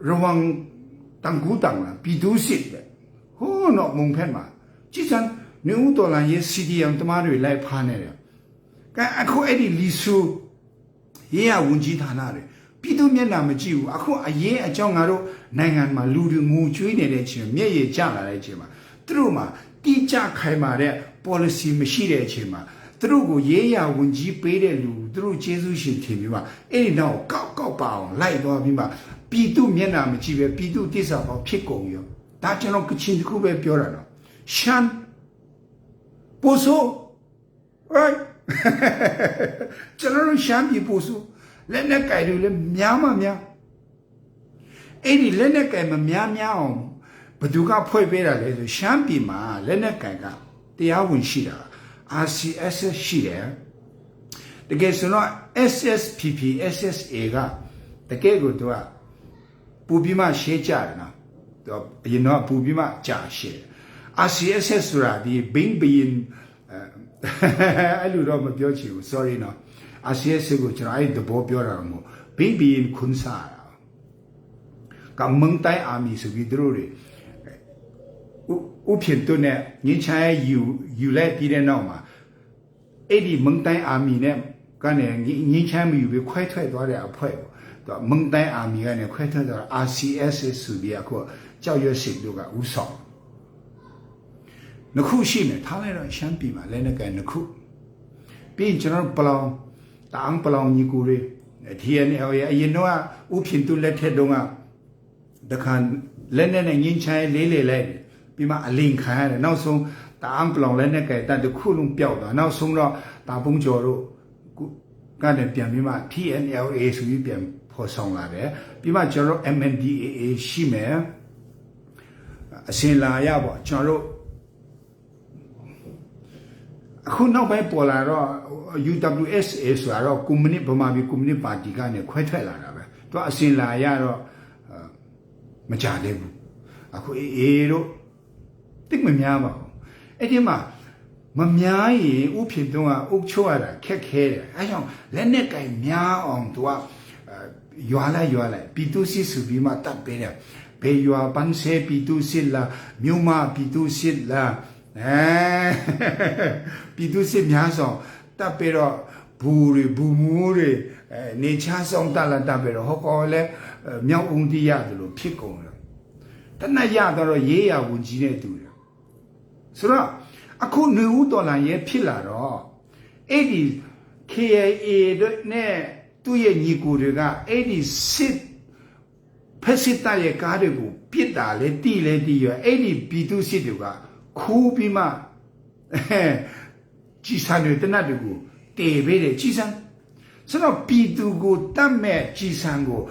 ရဝမ်တန်ကူတန်လားပြည်သူစစ်ပဲဟိုးတော့မုံဖက်မှာကြည့်စမ်းຫນွေဦးဒေါ်လာရေး CDM တမားတွေလိုက်ဖားနေတယ်ကဲအခုအဲ့ဒီလီဆူရေးရဝန်ကြီးဌာနတွေပြည်သူမျက်နှာမကြည့်ဘူးအခုအရင်အကြောင်းငါတို့နိုင်ငံမှာလူတွေငိုကြွေးနေတဲ့အချိန်မျက်ရည်ကျလာတဲ့အချိန်မှာသူတို့မှာတိကျခိုင်မာတဲ့ policy မရှိတဲ့အချိန်မှာသူတို့ကိုရေးရဝန်ကြီးပေးတဲ့လူသူတို့ကျေးဇူးရှင်ထင်ပြီးမှအဲ့ဒီနောက်ကောက်ပါအောင်လိုက်သွားပြီးမှပြည်သူမျက်နှာမကြည့်ပဲပြည်သူတစ္ဆာပေါင်းဖြစ်ကုန်ရောတ 다 저는 그 친구 kub에 뼈라노 샨 보소 어이 저는 샨비 보소 레네 까이를 냐마냐 에디 레네 까이마 냐냐옹 버두가 포이베라레 샨비마 레네 까이가တရားဝင် ရှိတာ RCSS ရှိတယ်တကယ်ဆိုတော့ SSPP SSA ကတကယ်ကိုသူကပူပြီးမှရှေးကြတယ်နော်သူအရင်တော့ပူပြီးမှကြာရှေး RCSS ဆိုတာဒီဘင်းဘင်းအဲ့လိုတော့မပြောချင်ဘူး sorry နော် RCSS ကိုကျွန်တော်အဲ့ဒီဘောပြောတာမဟုတ်ဘင်းဘင်းခွန်းစားတာကမန်တိုင်အာမီဆိုပြီးသူတို့တွေဥဖြစ်တဲ့ငင်းချဲယူလိုက်ပြီးတဲ့နောက်မှာအဲ့ဒီမန်တိုင်အာမီနဲ့ကနေငင်းချမ်းမယူပြီးခွဲထွက်သွားတဲ့အဖွဲ့ပေါ့သူမန်တိုင်အာမီကနေခွဲထွက်သွား RCS ဆိုပြီးအခုကြောက်ရွံ့စိတ်တို့ကဥဆောင်နှစ်ခုရှိမယ်ထားလိုက်တော့ရှမ်းပြည်မှာလည်းနဲ့ကန်နှစ်ခုပြီးရင်ကျွန်တော်ပလောင်တအောင်ပလောင်ညီကိုတွေ TNL ရဲ့အရင်တော့ဥဖြစ်သူလက်ထက်တုန်းကတခါလက်နဲ့ငင်းချမ်းလေးလေလိုက်ပြီးမှအလင်ခံရတယ်နောက်ဆုံးတအောင်ပလောင်လက်နဲ့ကန်တခုလုံးပျောက်သွားနောက်ဆုံးတော့တာပုံကျော်တို့ကနေပြန်ပြီးမှ TNLA ဆိုပြီးပြန်ဖော်ဆောင်လာတယ်ပြီးမှကျွန်တော် MNDAA ရှိမယ်အစင်လာရပေါ့ကျွန်တော်အခုနောက်ပိုင်းပေါ်လာတော့ UWSA ဆိုတာတော့ကွန်မြူနစ်ဗမာပြည်ကွန်မြူနစ်ပါတီကနေခွဲထွက်လာတာပဲသူအစင်လာရတော့မကြသေးဘူးအခုအေးတို့တိတ်မများပါဘူးအဲ့ဒီမှာမများရင်ဥဖြစ်တော့အုပ်ချုပ်ရတာခက်ခဲတယ်အဲကြောင့်လက်နဲ့ကင်များအောင်သူကရွာလိုက်ပီတူစစ်စုပြီးမှတတ်ပေးတယ်ဘေးရွာပန်းစေပီတူစစ်လာမြို့မပီတူစစ်လာပီတူစစ်များဆောင်တတ်ပေးတော့ဘူမူတွေနေချဆောင်တလာတတ်ပေးတော့ဟောကောလဲမြောက်ဦးတီးရတယ်လို့ဖြစ်ကုန်တယ်တနက်ရတော့ရေးရဝင်ကြီးနေတူတယ်ဆိုတော့အခုနေဦးတော်လန်ရဲ့ဖြစ်လာတော့အဲ့ဒီ KIA တို့နဲ့သူ့ရဲ့ညီကိုတွေကအဲ့ဒီစစ်ဖက်စစ်တပ်ရဲ့ကားတွေကိုပြစ်တာလေတီလေတီရအဲ့ဒီပြည်သူစစ်တွေကခိုးပြီးမှကြီးစံတွေတနတ်တွေကိုတေပေးတယ်ကြီးစံဆိုတော့ပြည်သူကိုတတ်မဲ့ကြီးစံကို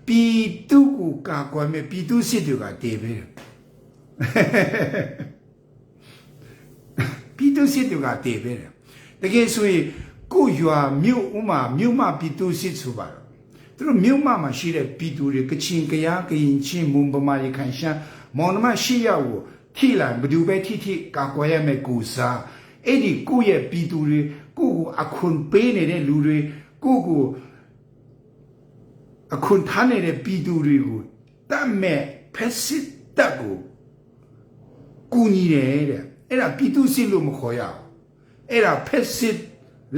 ပြည်သူကိုကာကွယ်မဲ့ပြည်သူစစ်တွေကတေပေးတယ်ပြည်သူစစ်တွေကတည်ပဲတယ်တကယ်ဆိုရင်ကိုရွာမြို့ဥမာမြို့မပြည်သူစစ်ဆိုပါတော့သူတို့မြို့မမှာရှိတဲ့ပြည်သူတွေကချင်ကရားကရင်ချင်းမွန်ဗမာရခိုင်ရှမ်းမောင်နှမရှိရကိုထိလာဘယ်သူပဲထိကာကွယ်ရမယ်ကိုစားအဲ့ဒီကိုရဲ့ပြည်သူတွေကိုအခုပေးနေတဲ့လူတွေကိုအခုထားနေတဲ့ပြည်သူတွေကိုတတ်မဲ့ဖက်စစ်တပ်ကိုကူညီတယ်တဲ့အဲ့ဒါပြည်သူစစ်လို့မခေါ်ရဘူးအဲ့ဒါဖက်စစ်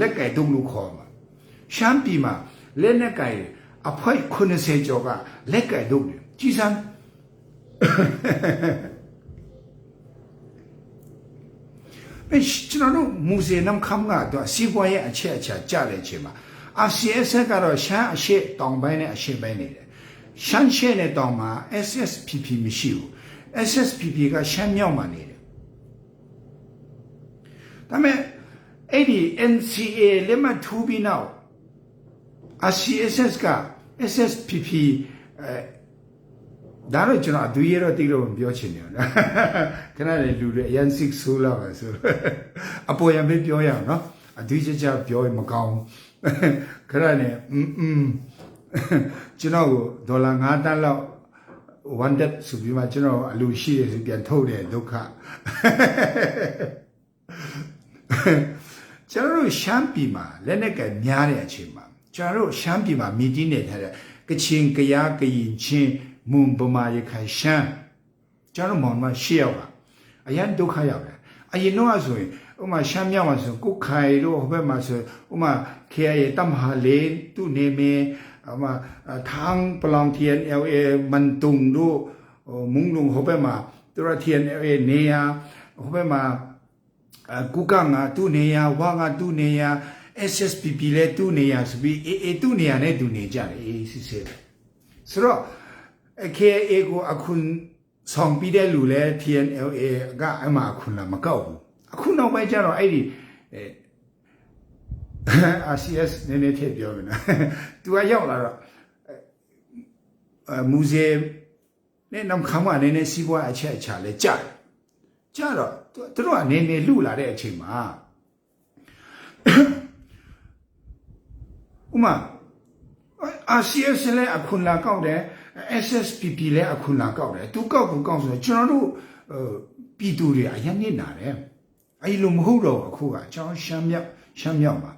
လက်ကင်တုံးလို့ခေါ်မှာရှမ်းပြည်မှာလက်နက်ကင်အဖွဲ့90ကျော်ကလက်ကင်တုံးတယ်ကြီးစမ်းပဲကျွန်တော်မူစေနမ်ခမ်ကတော့စီပွားရေးအချက်ကြားတဲ့ချိန်မှာ RCS ကတော့ရှမ်းအရှေ့တောင်ပိုင်းနဲ့အရှေ့ပိုင်းနေတယ်ရှမ်းရှေ့နဲ့တောင်မှာ SSPP မရှိဘူး SSPP ကရှမ်းမြောက်မှာနေတယ်ဒါမဲ့အဲ့ဒီ NCA လက်မှတ်ထိုးပြီးနောက် RCSS က SSPP ဒါတော့ကျွန်တော်အတူရတော့တိတော့မပြောချင်ဘူးနော်ခဏလေးလူတွေအရင်စစ်ဆိုးလာပါဆိုအပေါ်ရမေးပြောရအောင်နော်အတူချာပြောရင်မကောင်းခဏလေးကျွန်တော်ကိုဒေါ်လာ9တန်းလောက်wanted ဆိုပြီးမှကျွန်တော်အလူရှိတယ်ဆိုပြန်ထုတ်တယ်ဒုက္ခကျွန်တော်ရှမ်းပြည်မှာလက်နက်ကများတဲ့အချိန်မှာကျွန်တော်ရှမ်းပြည်မှာမီတင်းနေထားတဲ့ကချင်ကရားကရင်ချင်းမွန်ဗမာရခိုင်ရှမ်းကျွန်တော်မောင်မရှိရောက်ပါအရင်ဒုက္ခရောက်တယ်အရင်တော့ဆိုရင်ဥမာရှမ်းမြောက်မှာဆိုကုတ်ခိုင်တို့ဟိုဘက်မှာဆိုဥမာ KIA တမဟာလေးသူ့နေမေဥမာทางပလောင် TNLA မန်တုံတို့မုံလုံဟိုဘက်မှာသူရ TNLA နေရဟိုဘက်မှာကုကငါသူ့နေရဝါငါသူ့နေရ SSPP လဲသူ့နေရဆိုပြီးAA သူ့နေရနဲ့သူနေကြတယ်အေးစစ်စစ်ဆိုတော့ KIA ကိုအခု ဆောင်ပြီးတဲ့လူလဲ TNLA ကအမှအခုလာမကောက်ဘူးအခုနောက်ပိုင်းကျတော့အဲ့ဒီRCS နည်းနည်းထည့်ပြောမယ်နော်သူကရောက်လာတော့မူဇေနဲ့နောက်ခါမှနည်းနည်းစီးပွားအချက်အချာလဲကြတော့သူတို့ကနေနေလှလာတဲ့အချိန်မှာဥမာ RCS လဲအခုလာကောက်တယ် SSPP လဲအခုလာကောက်တယ်သူကောက်ကိုကောက်ဆိုတော့ကျွန်တော်တို့ပြည်သူတွေအရင်နေတာတယ်အဲ့လိုမဟုတ်တော့အခုကကျွန်တော်ရှမ်းမြောက်မှာ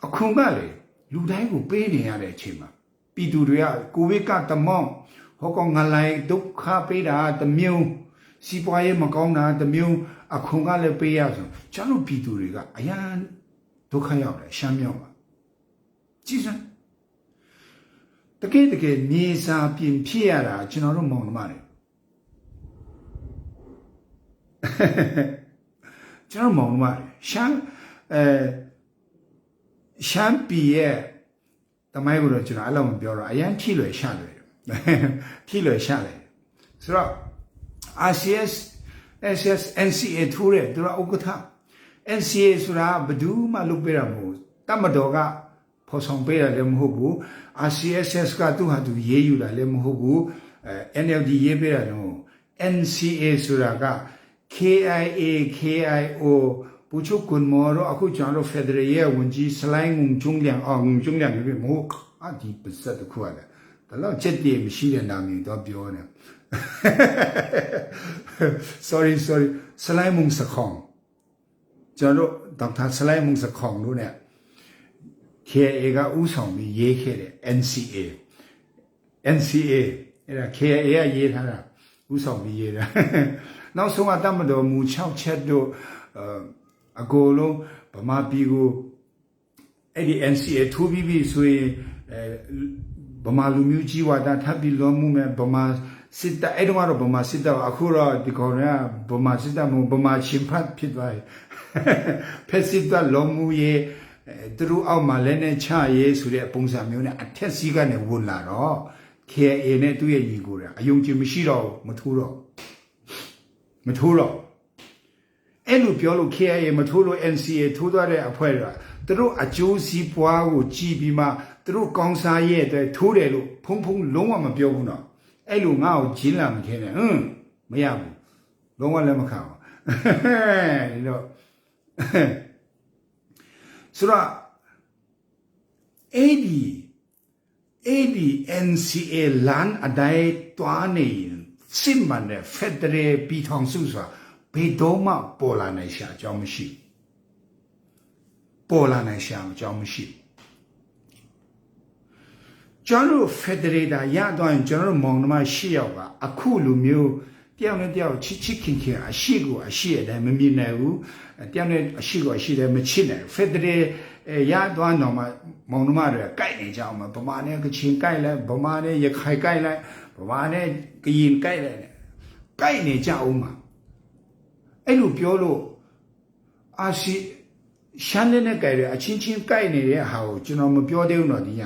အခုကလေလူတိုင်းကိုပေးနေရတဲ့အချိန်မှာပြည်သူတွေကကိုဗစ်ကတမောင်းဟောကောင်ငလိုက်ဒုက္ခပေးတာတမျိုးစီးပွားရေးမကောင်းတာတမျိုးအခုကလည်းပေးရဆိုကျွန်တော်ပြည်သူတွေကအရန်ဒုက္ခရောက်တယ်ရှမ်းမြောက်မှာကြည့်စမ်းတကယ်မြေစာပြင်ဖြစ်ရတာကျွန်တော်တို့မောင်နှမတွေကျွန်တော်မောင်နှမတွေရှမ်းပြည်ရဲ့တမိုင်းကိုတော့ကျွန်တော်အဲ့လိုမပြောတော့အရန်ထိလွယ်ရှာလွယ်ထိလွယ်ရှာတယ်ဆိုတော့ RCS SS NCA ထိုးတယ်သူကဥက္ကဋ္ဌ NCA ဆိုတာဘယ်သူမှလုပ်ပေးတာမဟုတ်တမတော်ကဖော်ဆောင်ပေးတာလည်းမဟုတ်ဘူး RCSS ကသူ့ဟာသူရေးယူတာလည်းမဟုတ်ဘူးNLD ရေးပေးတာလည်းမဟုတ် NCA ဆိုတာက KIA KIO ပူချုပ်ကွန်မော်တော့အခုကျွန်တော်တို့ Federal ရဲ့ဝန်ကြီးစလိုင်းငုံကျုံလျံအောင်ငုံကျုံလျံပဲမဟုတ်အဒီပစတ်တခုရတယ်ဒါတော့ချက်တည်းမရှိတဲ့နာမည်တော့ပြောနေsorry စလိုင်းမုံစခေါင်ကျွန်တော်ဒေါက်တာစလိုင်းမုံစခေါင်တို့ ਨੇ KIA ကဥဆောင်ပြီးရေးခဲ့တဲ့ NCA အဲ့ဒါ KIA ကရေးထားတာဥဆောင်ပြီးရေးတာနောက်ဆုံးကတမတော်မူ6ချက်တို့အကိုလုံးဗမာပြည်ကိုအဲ့ဒီ NCA ထိုးပြီးပြီဆိုရင်ဗမာလူမျိုးကြီးဝါဒထပ်ပြီးလွန်မှုမဲ့ဗမာစစ်တပ်အဲ့တော့ဗမာစစ်တပ်အခုတော့ဒီကောင်ကဗမာစစ်တပ်မဗမာချင်းဖတ်ဖြစ်သွားတယ်ဖက်စစ်တပ်လွန်မှုရဲ့သူတို့အောက်မှာလည်းနဲ့ချရေးဆိုတဲ့ပုံစံမျိုးနဲ့အထက်စီးကနေဝင်လာတော့ KIA နဲ့သူ့ရဲ့ညီကိုအယုံကြည်မရှိတော့မထိုးတော့အဲ့လိုပြောလို့ KIA မထိုးလို့ NCA ထိုးသွားတဲ့အဖွဲ့ကသူတို့အကျိုးစီးပွားကိုကြည်ပြီးမှသူတို့ကောင်းစားရဲ့အတွက်ထိုးတယ်လို့ဖုံလုံးဝမပြောဘူးနော်အဲ့လိုငါ့ကိုဂျင်းလာမခဲနဲ့မရဘူးလုံးဝလည်းမခံဘူးဒီတော့ဆိုတော့NCA လမ်းအတိုင်းတွားနေစစ်မှန်တဲ့ Federal ပြည်ထောင်စုဆိုတာဘယ်တော့မှပေါ်လာနိုင်ရှာအကြောင်းမရှိကျွန်တော် Federator ရတော့ရင်ကျွန်တော်မောင်နှမရှိယောက်ကအခုလိုမျိုးတယောက်နဲ့တယောက်ချစ်ခင်အရှိကိုအရှိအတိုင်းမမြင်နိုင်ဘူးတယောက်နဲ့အရှိကိုအရှိတိုင်းမချစ်နိုင် Federal ရတော့တော့မောင်နှမတွေကကြိုက်နေကြအောင်ဗမာနဲ့ကချင်ကြိုက်လိုက်ဗမာနဲ့ရခိုင်ကြိုက်လိုက်ဗမာနဲ့ကရင်ကြိုက်လိုက်ကြိုက်နေကြအောင်မှာအဲ့လိုပြောလို့ရှမ်းနဲ့ကြိုက်တယ်အချင်းချင်းကြိုက်နေတဲ့ဟာကိုကျွန်တော်မပြောသေးဘူးတော့ဒီည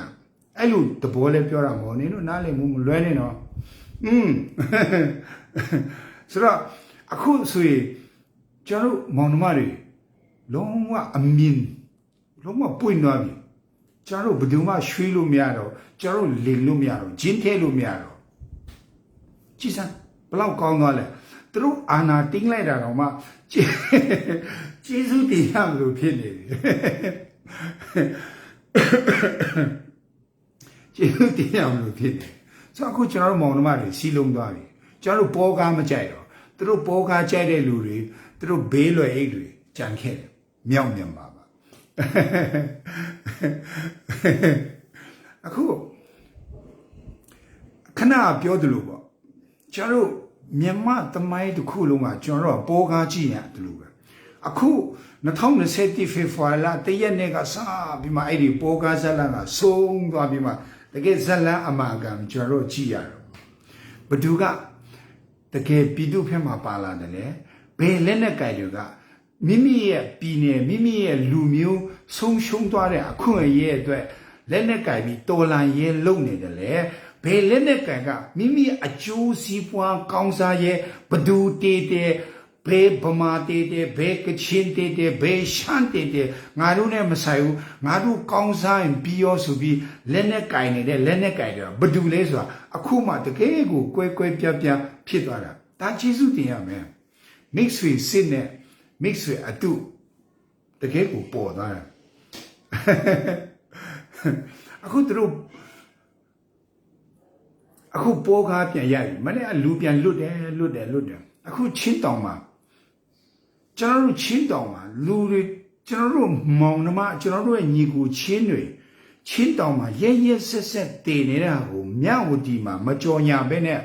အဲ့လိုတဘောလဲပြောတာမဟုတ်နင်တို့နားလည်မှုမလွဲနေတော့ဆိုတော့အခုဆိုရင်ကျွန်တော်မောင်နှမတွေလုံးဝအမြင်လုံးဝပွင့်သွားပြီကျွန်တော်ဘယ်သူမှရွှေ့လို့မရတော့ကျွန်တော်လိန်လို့မရတော့ဂျင်းထဲလို့မရတော့ကြည်စမ်းဘလောက်ကောင်းသွားလဲသူတို့အာနာတင်းလိုက်တာတော့မှကျေးဇူးတင်ရမလို့ဖြစ်နေပြီကျေးဇူးတင်ရမလို့ဖြစ်နေဆိုအခုကျွန်တော်မောင်နှမတွေစီးလုံးသွားပြီကျွန်တော်ပေါ်ကားမကြိုက်တော့သူတို့ပေါ်ကားကြိုက်တဲ့လူတွေသူတို့ဘေးလွယ်အိတ်တွေကြံခဲ့တယ်မြောက်မြန်မာပါအခုခဏပြောသလိုပေါ့ကျွန်တော်မြန်မာသမိုင်းတစ်ခုလုံးကကျွန်တော်ပေါ်ကားကြည့်ရတယ်လို့ပဲအခု2020ဖေဖော်ဝါရီလတရက်နေ့ကစပြီးမှအဲ့ဒီပေါ်ကားဇလန်ကဆုံးသွားပြီးမှတကယ်ဇလန်အမှန်ကန်ကျွန်တော်ကြည့်ရတော့ဘသူကတကယ်ပြည်သူဖက်မှာပါလာတယ်လေဘယ်လက်နဲ့ကြိုက်တွေကမိမိရဲ့ပြည်နယ်မိမိရဲ့လူမျိုးဆုံးရှုံးသွားတဲ့အခွင့်အရေးအတွက်လက်နဲ့ကြိုက်ပြီးတော်လန်ရဲလုံနေတယ်လေ ဘယ်လက်နဲ့ကန်ကမိမိအကျိုးစီးပွားကောင်းစားရဲ့ဘဒူတေးတဲ့ဘယ်ဗမာတေးတဲ့ဘယ်ကချင်းတေးတဲ့ဘယ်ရှမ်းတေးတဲ့ငါတို့နဲ့မဆိုင်ဘူးငါတို့ကောင်းစားရင်ပြီးရောဆိုပြီးလက်နဲ့ကင်နေတဲ့လက်နဲ့ကင်တယ်ဘဒူလဲဆိုတာအခုမှတကယ်ကိုကွဲကွဲပြားပြားဖြစ်သွားတာဒါကျေးဇူးတင်ရမယ်မိတ်ဆွေစစ်နဲ့မိတ်ဆွေအတုတကယ်ကိုပေါ်သွားတယ်အခုတို့အခုပေါ်ကားပြန်ရပြီမနေ့ကလူပြန်လွတ်တယ်အခုချင်းတောင်မှာကျွန်တော်တို့ချင်းတောင်မှာလူတွေကျွန်တော်တို့မောင်နှမကျွန်တော်တို့ရဲ့ညီကိုချင်းတွေချင်းတောင်မှာရဲဆက်တည်နေတာကိုမြဝတီမှာမကြော်ညာပဲနဲ့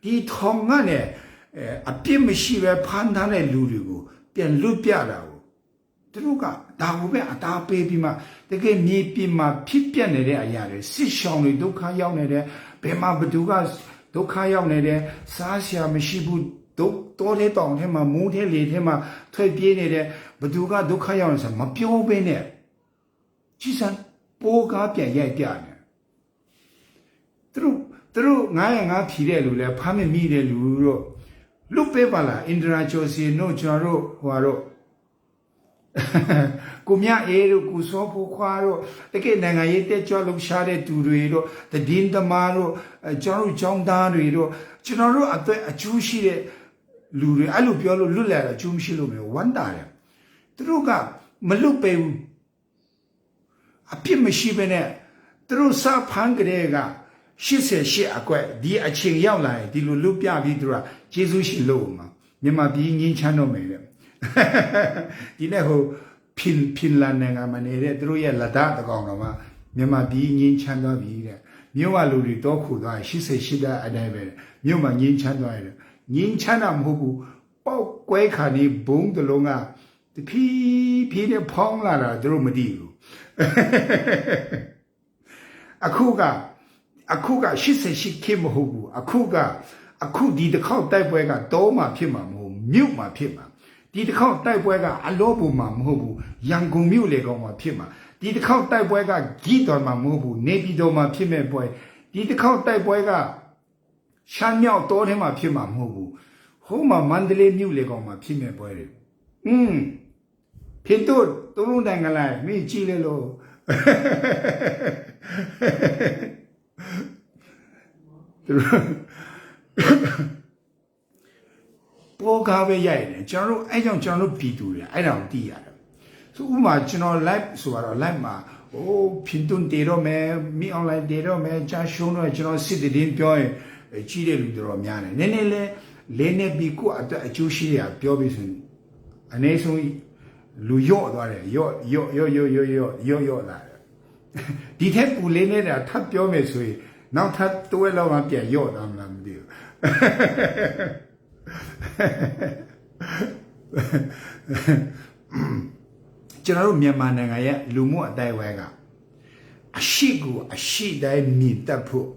ဒီထောင်ကနဲ့အပြစ်မရှိပဲဖမ်းထားတဲ့လူတွေကိုပြန်လွတ်ပြတာကိုသူတို့ကဒါကိုပဲအတားပေးပြီးမှတကယ်မြေပြင်မှာဖြစ်ပြနေတဲ့အရာတွေစစ်ရှောင်တွေဒုက္ခရောက်နေတဲ့ဘယ်မှာဘသူကဒုက္ခရောက်နေတဲ့စားစရာမရှိဘူး多的当天嘛，某天那天嘛，特别那的，不都个都看样子，没标本呢。其实波嘎变一点呢。都俺皮的路嘞，旁边米的路咯，路北巴啦，印度人就是弄酱肉花肉。古面耶咯，古少不花咯，那个那个也得叫路下的土瑞咯，得丁的马咯，酱肉酱大瑞咯，酱肉啊对啊，就是的。လူတွေအဲ့လိုပြောလို့လွတ်လာတာကျုံးမရှိလို့မျိုးဝမ်းတာတယ်သူတို့ကမလွတ်ပေဘူးအပြစ်မရှိဘဲနဲ့သူတို့စဖမ်းကြတဲ့က88အကွက်ဒီအချိန်ရောက်လာရင်ဒီလိုလွတ်ပြပြီးသူကကျေးဇူးရှိလို့မှာမြန်မာပြည်ငင်းချမ်းတော့မယ်တဲ့ဒီနေ့ဟိုဖင်လန်နိုင်ငံမှာနေတဲ့သူတို့ရဲ့လက်ဒတကောင်တော်မှာမြန်မာပြည်ငင်းချမ်းတော့ပြီတဲ့မြို့ကလူတွေတော့ခုသွား88တဲ့အတိုင်းပဲမြို့မှာငင်းချမ်းသွားတယ်ငင်းချမ်းတာမဟုတ်ဘူးပေါက်ကွဲခါနေဘုံတလုံးကတဖြည်းနဲ့ဖောင်းလာတာသူတို့မသိဘူးအခုက88ခေတ်မဟုတ်ဘူးအခုဒီတစ်ခေါက်တိုက်ပွဲကတောမှာဖြစ်မှာမဟုတ်မြို့မှာဖြစ်မှာဒီတစ်ခေါက်တိုက်ပွဲကအလောဘုံမှာမဟုတ်ဘူးရန်ကုန်မြို့လေကောင်မှာဖြစ်မှာဒီတစ်ခေါက်တိုက်ပွဲကဂီတော်မှာမဟုတ်ဘူးနေပြည်တော်မှာဖြစ်မဲ့ပွဲဒီတစ်ခေါက်တိုက်ပွဲကရှမ်းမြောက်တောထဲမှာဖြစ်မှာမဟုတ်ဘူးဟိုမှာမန္တလေးမြို့လေကောင်မှာဖြစ်မဲ့ပွဲတွေဖြစ်တော့တုံးလုံးတိုင်ကလိုက်မင်းကြည့်လေလို့ပေါ်ကားပဲရိုက်တယ်ကျွန်တော်တို့အဲ့ကြောင့်ကျွန်တော်တို့ပြည်သူတွေအဲ့ဒါကိုသိရတယ်ဆိုဥမာကျွန်တော် live ဆိုတော့ live မှာဖြစ်တွန်းတေတော့မယ်မိ online တေတော့မယ်ကြာရှုံးတော့ကျွန်တော်စစ်တည်ပြောရင်ကြီးတဲ့လူတော်များတယ်နည်းနည်းလဲနေပြီးကိုအတွက်အကျိုးရှိရပြောပြီးဆိုရင်အနည်းဆုံးလူရော့သွားတယ်ရော့လာတယ်ဒီထက်ပူလေးနေတာထပ်ပြောမယ်ဆိုရင်နောက်ထပ်တွဲလောက်မှပြန်ရော့သွားမလားမသိဘူးကျွန်တော်တို့မြန်မာနိုင်ငံရဲ့လူမှုအတိုင်းအဝိုင်းကအရှိကိုအရှိတိုင်းမြင်တတ်ဖို့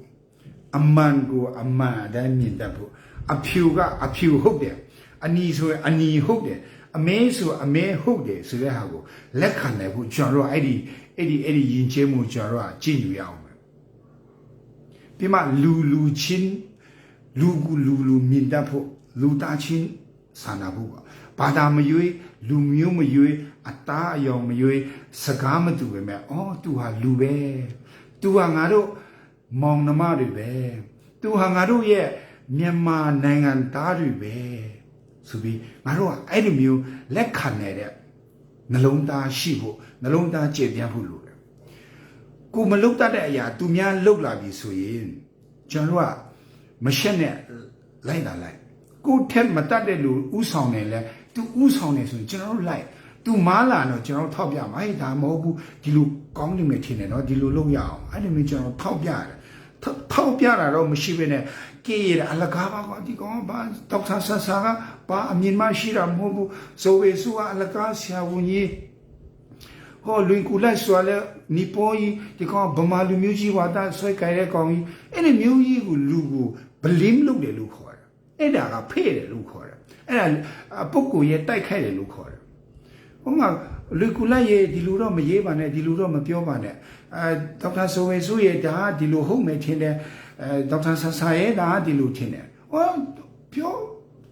အမှန်ကိုအမှန်တိုင်းမြင်တတ်ဖို့အဖြူကအဖြူဟုတ်တယ်အနီဆိုရင်အနီဟုတ်တယ်အမဲဆိုအမဲဟုတ်တယ်ဆိုတဲ့ဟာကိုလက်ခံနိုင်ဖို့ကျွန်တော်တို့အဲ့ဒီယဉ်ကျေးမှုကျွန်တော်တို့ကကြည့်ယူရအောင်ပဲပြီးမှလူချင်းလူမြင်တတ်ဖို့လူသားချင်းစာနာဖို့ဘာသာမရွေးလူမျိုးမရွေးအသားအယောင်မရွေးစကားမတူပဲမဲ့သူဟာလူပဲသူဟာငါတို့မောင်နှမတွေပဲသူဟာငါတို့ရဲ့မြန်မာနိုင်ငံသားတွေပဲဆိုပြီးငါတို့ကအဲ့ဒီမျိုးလက်ခံနေတဲ့နှလုံးသားရှိဖို့နှလုံးသားကျေပြန့်ဖို့လိုတယ်ကိုမလုတ်တတ်တဲ့အရာသူများလုတ်လာပြီဆိုရင်ကျွန်တော်ကမရှက်နဲ့လိုက်တာလိုက်ကိုထက်မတတ်တဲ့လူဥဆောင်နေလဲသူဥဆောင်နေဆိုရင်ကျွန်တော်တို့လိုက်သူမားလာတော့ကျွန်တော်ထောက်ပြမှာဒါမဟုတ်ဘူးဒီလိုကောင်းနေမယ်ထင်တယ်နော်ဒီလိုလုပ်ရအောင်အဲ့ဒီမျိုးကျွန်တော်ထောက်ပြတယ်ထောက်ပြတာတော့မရှိဘဲနဲ့ကြေးရအလကားပါကွာဒီကောင်ဘာဒေါက်တာဆဆာကဘာအမြင်မရှိတာမဟုတ်ဘူးဇိုဝေဆူကအလကားဆရာဝန်ကြီးဟောလွင်ကူလိုက်ဆိုလဲနီပေါ်ကြီးဒီကောင်ဗမာလူမျိုးကြီးဝါဒဆွဲကြတဲ့ကောင်ကြီးအဲ့ဒီမျိုးကြီးကိုလူကိုဘလင်းလုပ်တယ်လို့ခေါ်တယ်အဲ့ဒါကဖဲ့တယ်လို့ခေါ်တယ်အဲ့ဒါပုဂ္ဂိုလ်ရဲ့တိုက်ခိုက်တယ်လို့ခေါ်တယ်ဟိုမှာလွင်ကူလိုက်ရဲ့ဒီလိုတော့မရေးပါနဲ့ဒီလိုတော့မပြောပါနဲ့ဒေါက်တာဆိုဝေဆူရဲ့ဒါဒီလိုဟုတ်မယ်ထင်တယ် ဒေါက်တာဆာဆာရဲ့ဒါဒီလိုထင်တယ်ဟောပြော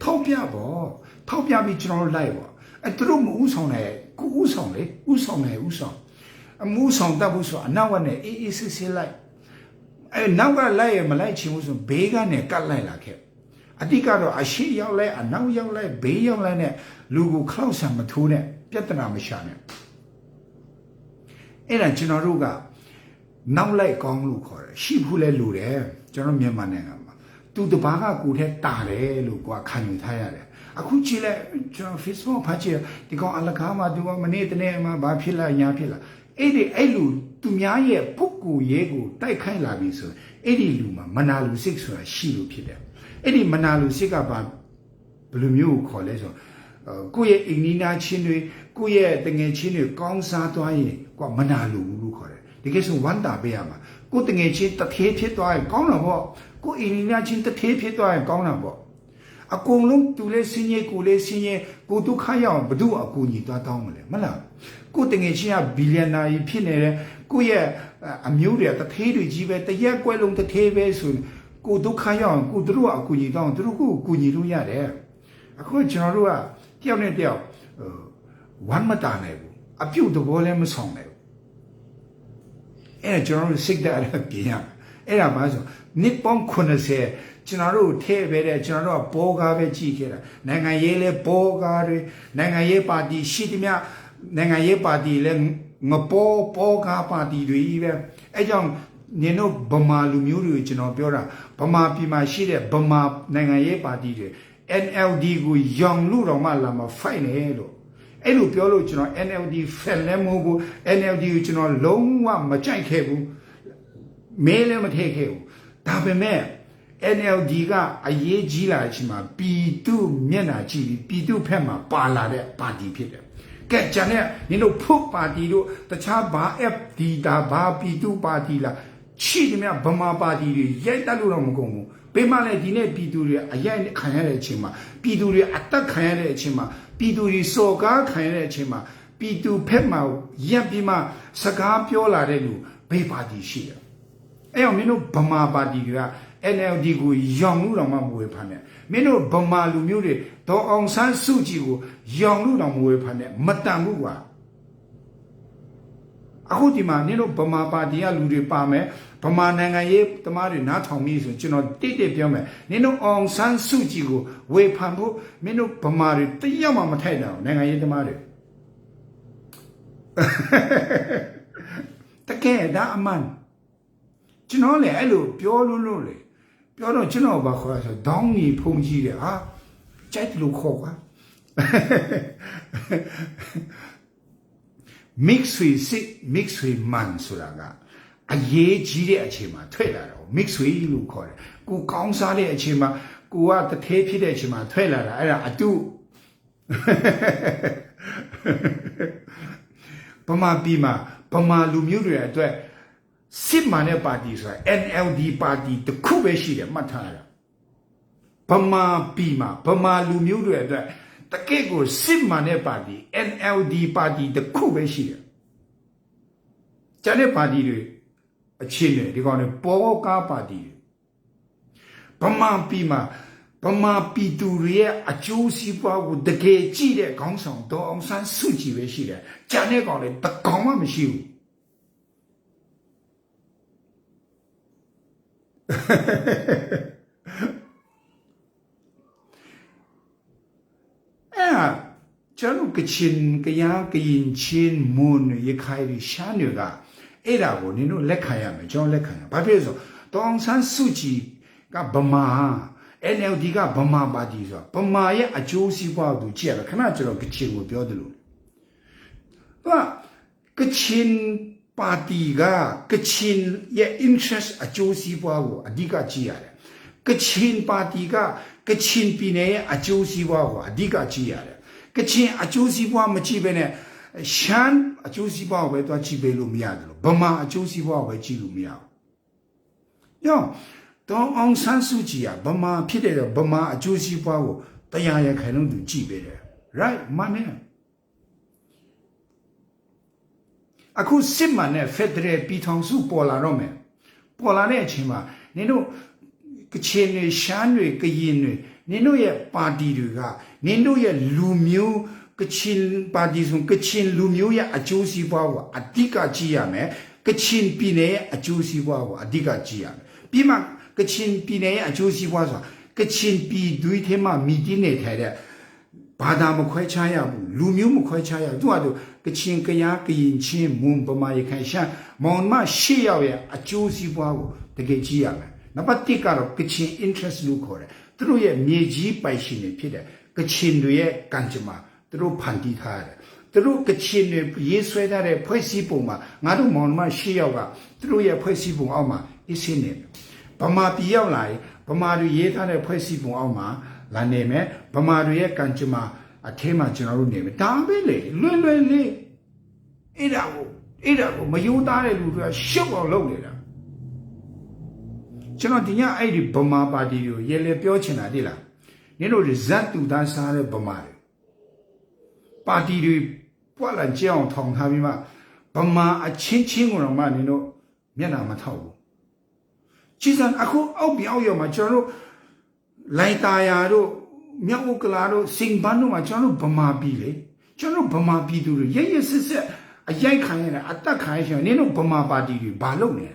ထောက်ပြပေါ့ထောက်ပြပြီးကျွန်တော်လိုက်ပေါ့သူတို့မဥဆောင်တယ်ကိုဥဆောင်လေဥဆောင်တယ်ဥဆောင်အမှုဆောင်တတ်ဖို့ဆိုအနောက်ကနေအေးအေးဆေးဆေးလိုက်နောက်ကလိုက်ရမလိုက်ချင်ဘူးဆိုဘေးကနေကတ်လိုက်လာခဲ့အတိကတော့အရှိရောက်လိုက်အနောက်ရောက်လိုက်ဘေးရောက်လိုက်နဲ့လူကိုခောက်ဆံမထိုးနဲ့ပြဿနာမရှာနဲ့အဲ့ဒါကျွန်တော်တို့ကနောက်လိုက်ကောင်းလို့ခေါ်တယ်ရှိဘူးလဲလို့တယ်ကျွန်တော်မြန်မာနိုင်ငံမှာသူတပါးကကိုယ်ထဲတာတယ်လို့ကိုယ်ခံယူထားရတယ်အခုကြည့်လိုက်ကျွန်တော် Facebook ဖတ်ကြည့်ဒီကောင်အလကားမှာသူကမနေ့တနေ့မှာဘာဖြစ်လာညာဖြစ်လာအဲ့လူသူများရဲ့ပုဂ္ဂိုလ်ရဲ့ကိုတိုက်ခိုက်လာပြီဆိုအဲ့ဒီလူမှာမနာလူစိတ်ဆိုတာရှိလို့ဖြစ်တယ်အဲ့ဒီမနာလူစိတ်ကဘာဘယ်လိုမျိုးခေါ်လဲဆိုကိုယ့်ရဲ့အိမ်နီးနားချင်းတွေကိုယ့်ရဲ့တငယ်ချင်းတွေကောင်းစားသွားရင်ကိုယ်မနာလူဘူးလို့ခေါ်တယ်ဒီကိစ္စဝမ်းတာပေးရမှာကိုယ်တငယ်ချင်းတစ်ထေးဖြစ်သွားရင်ကောင်းတာပေါ့ကိုယ်အိမ်နီးနားချင်းတစ်ထေးဖြစ်သွားရင်ကောင်းတာပေါ့အကုန်လုံးသူလေးစင်းရဲကိုလေးစင်းရဲကိုဒုက္ခရောက်ဘယ်သူအကူညီသွားတောင်းမလဲမလားကိုတငယ်ချင်းကဘီလီယံနာကြီးဖြစ်နေတယ်ကိုရဲ့အမျိုးတွေတထေးတွေကြီးပဲတရက်ကွဲလုံးတထေးပဲဆိုကိုဒုက္ခရောက်ကိုတို့ကအကူညီတောင်းတို့ကိုကူညီလို့ရတယ်အခုကျွန်တော်တို့ကတယောက်နဲ့တယောက်ဝမ်းမတာနိုင်ဘူးအပြုတ်သဘောလည်းမဆောင်နိုင်ဘူးအဲ့ကျွန်တော်တို့စိတ်ဓာတ်အပြင်ရအဲ့ဒါမှဆိုနှစ်ပေါင်း80ကျွန်တော်တို့ထဲပဲတဲ့ကျွန်တော်တို့ကဘောကားပဲကြည့်ခဲ့တာနိုင်ငံရေးလဲဘောကားတွေနိုင်ငံရေးပါတီရှိသမျှနိုင်ငံရေးပါတီလဲငဘောကားပါတီတွေပဲအဲကြောင့်နင်တို့ဗမာလူမျိုးတွေကျွန်တော်ပြောတာဗမာပြည်မှာရှိတဲ့ဗမာနိုင်ငံရေးပါတီတွေ NLD ကိုယောင်လို့တော့မှလာမဖိုက်နေလို့အဲ့လိုပြောလို့ကျွန်တော် NLD ဖက်လဲမဟုတ်ဘူး NLD ကိုကျွန်တော်လုံးဝမကြိုက်ခဲ့ဘူးမဲလည်းမထည့်ခဲ့ဘူးဒါပေမဲ့ NLD ကအရေးကြီးလာတဲ့အချိန်မှာပြည်သူမျက်နှာကြည့်ပြီးပြည်သူဖက်မှာပါလာတဲ့ပါတီဖြစ်တယ်ကဲကျန်တဲ့နင်တို့ဖုတ်ပါတီတို့တခြားဘာ FD ဒါဘာပြည်သူပါတီလားရှိတယ်မြဗမာပါတီတွေရိုက်တက်လို့တော့မကုန်ဘူးဘေးမှလည်းဒီနေ့ပြည်သူတွေအရိုက်ခံရတဲ့အချိန်မှာပြည်သူတွေအသက်ခံရတဲ့အချိန်မှာပြည်သူတွေစော်ကားခံရတဲ့အချိန်မှာပြည်သူဖက်မှာရက်ပြီးမှစကားပြောလာတဲ့လူဘေးပါတီရှိတယ်အဲ့အောင်မင်းတို့ဗမာပါတီတွေကNLD ကိုယောင်လို့တော့မှမဝေဖန်နဲ့မင်းတို့ဗမာလူမျိုးတွေဒေါ်အောင်ဆန်းစုကြည်ကိုယောင်လို့တော့မဝေဖန်နဲ့မတန်ဘူးကွာအခုဒီမှာနင်တို့ဗမာပါတီကလူတွေပါမယ်ဗမာနိုင်ငံရေးသမားတွေနားထောင်ပြီးဆိုကျွန်တော်တိတ်ပြောမယ်နင်တို့အောင်ဆန်းစုကြည်ကိုဝေဖန်ဖို့မင်းတို့ဗမာတွေတယောက်မှမထိုက်တော့နိုင်ငံရေးသမားတွေတကယ်ဒါအမှန်ကျွန်တော်လည်းအဲ့လိုပြောလို့လေပြောတော့ကျွန်တော်ဘာခေါ်ဆိုဒေါင်းကြီးဖုန်ကြီးတယ်ဟာကြိုက်လို့ခေါ်ကွာ mix with man ဆိုတာကအရေးကြီးတဲ့အချိန်မှာထွက်လာတော့ mix with လို့ခေါ်တယ်ကိုကောင်းစားတဲ့အချိန်မှာကိုကတထဲဖြစ်တဲ့အချိန်မှာထွက်လာတာအဲ့ဒါအတုဗမာပြည်မှာဗမာလူမျိုးတွေအတွက်စစ်မှန်တဲ့ပါတီဆိုတာ NLD ပါတီတစ်ခုပဲရှိတယ်မှတ်ထားရတာဗမာပြည်မှာဗမာလူမျိုးတွေအတွက်တကယ့်ကိုစစ်မှန်တဲ့ပါတီ NLD ပါတီတစ်ခုပဲရှိတယ်ကျန်တဲ့ပါတီတွေအချင်းတွေဒီကောင်တွေပေါ်ကားပါတီဗမာပြည်မှာဗမာပြည်သူတွေရဲ့အကျိုးစီးပွားကိုတကယ်ကြည့်တဲ့ခေါင်းဆောင်ဒေါ်အောင်ဆန်းစုကြည်ပဲရှိတယ်ကျန်တဲ့ကောင်တွေတကောင်မှမရှိဘူးကျွန်တော်ကချင်းကရင်ချင်းမွန်ရခိုင်ရှားတွေကအဲ့ဒါကိုနင်တို့လက်ခံရမယ်ကျွန်တော်လက်ခံရဘာဖြစ်လဲဆိုတော့ဒေါ်အောင်ဆန်းစုကြည်ကဗမာ NLD ကဗမာပါတီဆိုတော့ဗမာရဲ့အကျိုးစီးပွားကိုကြည့်ရတာခဏကျွန်တော်ကချင်းကိုပြောတယ်လို့သူကချင်းပါတီကကချင်းရဲ့ interest အကျိုးစီးပွားကိုအဓိကကြည့်ရတယ်ကချင်းပါတီကကချင်းပြည်နယ်ရဲ့အကျိုးစီးပွားကိုအဓိကကြည့်ရတယ်ကချင်းအကျိုးစီးပွားမကြည့်ဘဲနဲ့ရှမ်းအကျိုးစီးပွားကိုပဲသွားကြည့်ပေးလို့မရတယ်လို့ဗမာအကျိုးစီးပွားကိုပဲကြည့်လို့မရဘူး။ညောဒေါ်အောင်ဆန်းစုကြည်ကဗမာဖြစ်တဲ့ဗမာအကျိုးစီးပွားကိုတရားရခိုင်လုံးသူကြည့်ပေးတယ် right မှန်တယ်အခုစစ်မှန်တဲ့ Federal ပြည်ထောင်စုပေါ်လာတော့မယ်ပေါ်လာတဲ့အချိန်မှာ Nino Kachin, Shanwe, Kayin, Nino ye party duga, Nino ye Lumio, Kachin parties, Kachin Lumio, a Josie Bawa, a Dika Giame, Kachin Pine, a Josie Bawa, a Dika Giam. Pima, Kachin Pine, a Josie Waza, Kachin P. Do it him a midinate head. Badam quite chaya, Lumium quite chaya, do Kachin Kayaki in Chin, Moon, Bama, Kanshan, Monma, Shia, a Josie Bawa, the Gajiam. Napatika, Kachin interest Lucor, through ye Meji by Shin Peter, Kachin Luye, Kanjama, through Pandita, through Kachin, Yesweda, Poesipuma, Nadu Monma, Shia, through ye Poesipum Alma, is in it. Bama Pialai, Bamaru Yeta, Poesipum Alma. La name, Pamaria Kanchuma, a tema general name. Tambele, Lule, Idago, Mayuda, sugar loaded. Genotina, I did Bama Badi, Yele Piochina Dilla. You know, the Zatu Dansare Bamari. Badi, Pala Jeon Tong Havima, Bama, a chinching or a man, you know, Miana Matau. Chisan, I'll be all your majoro. Laitayaro, Miaocalaro, Sing Banu, a Jono Bama Bile, Jono Bama Bidu, yes, a Yankan, a Takai, Nino Bama Badi, Balone.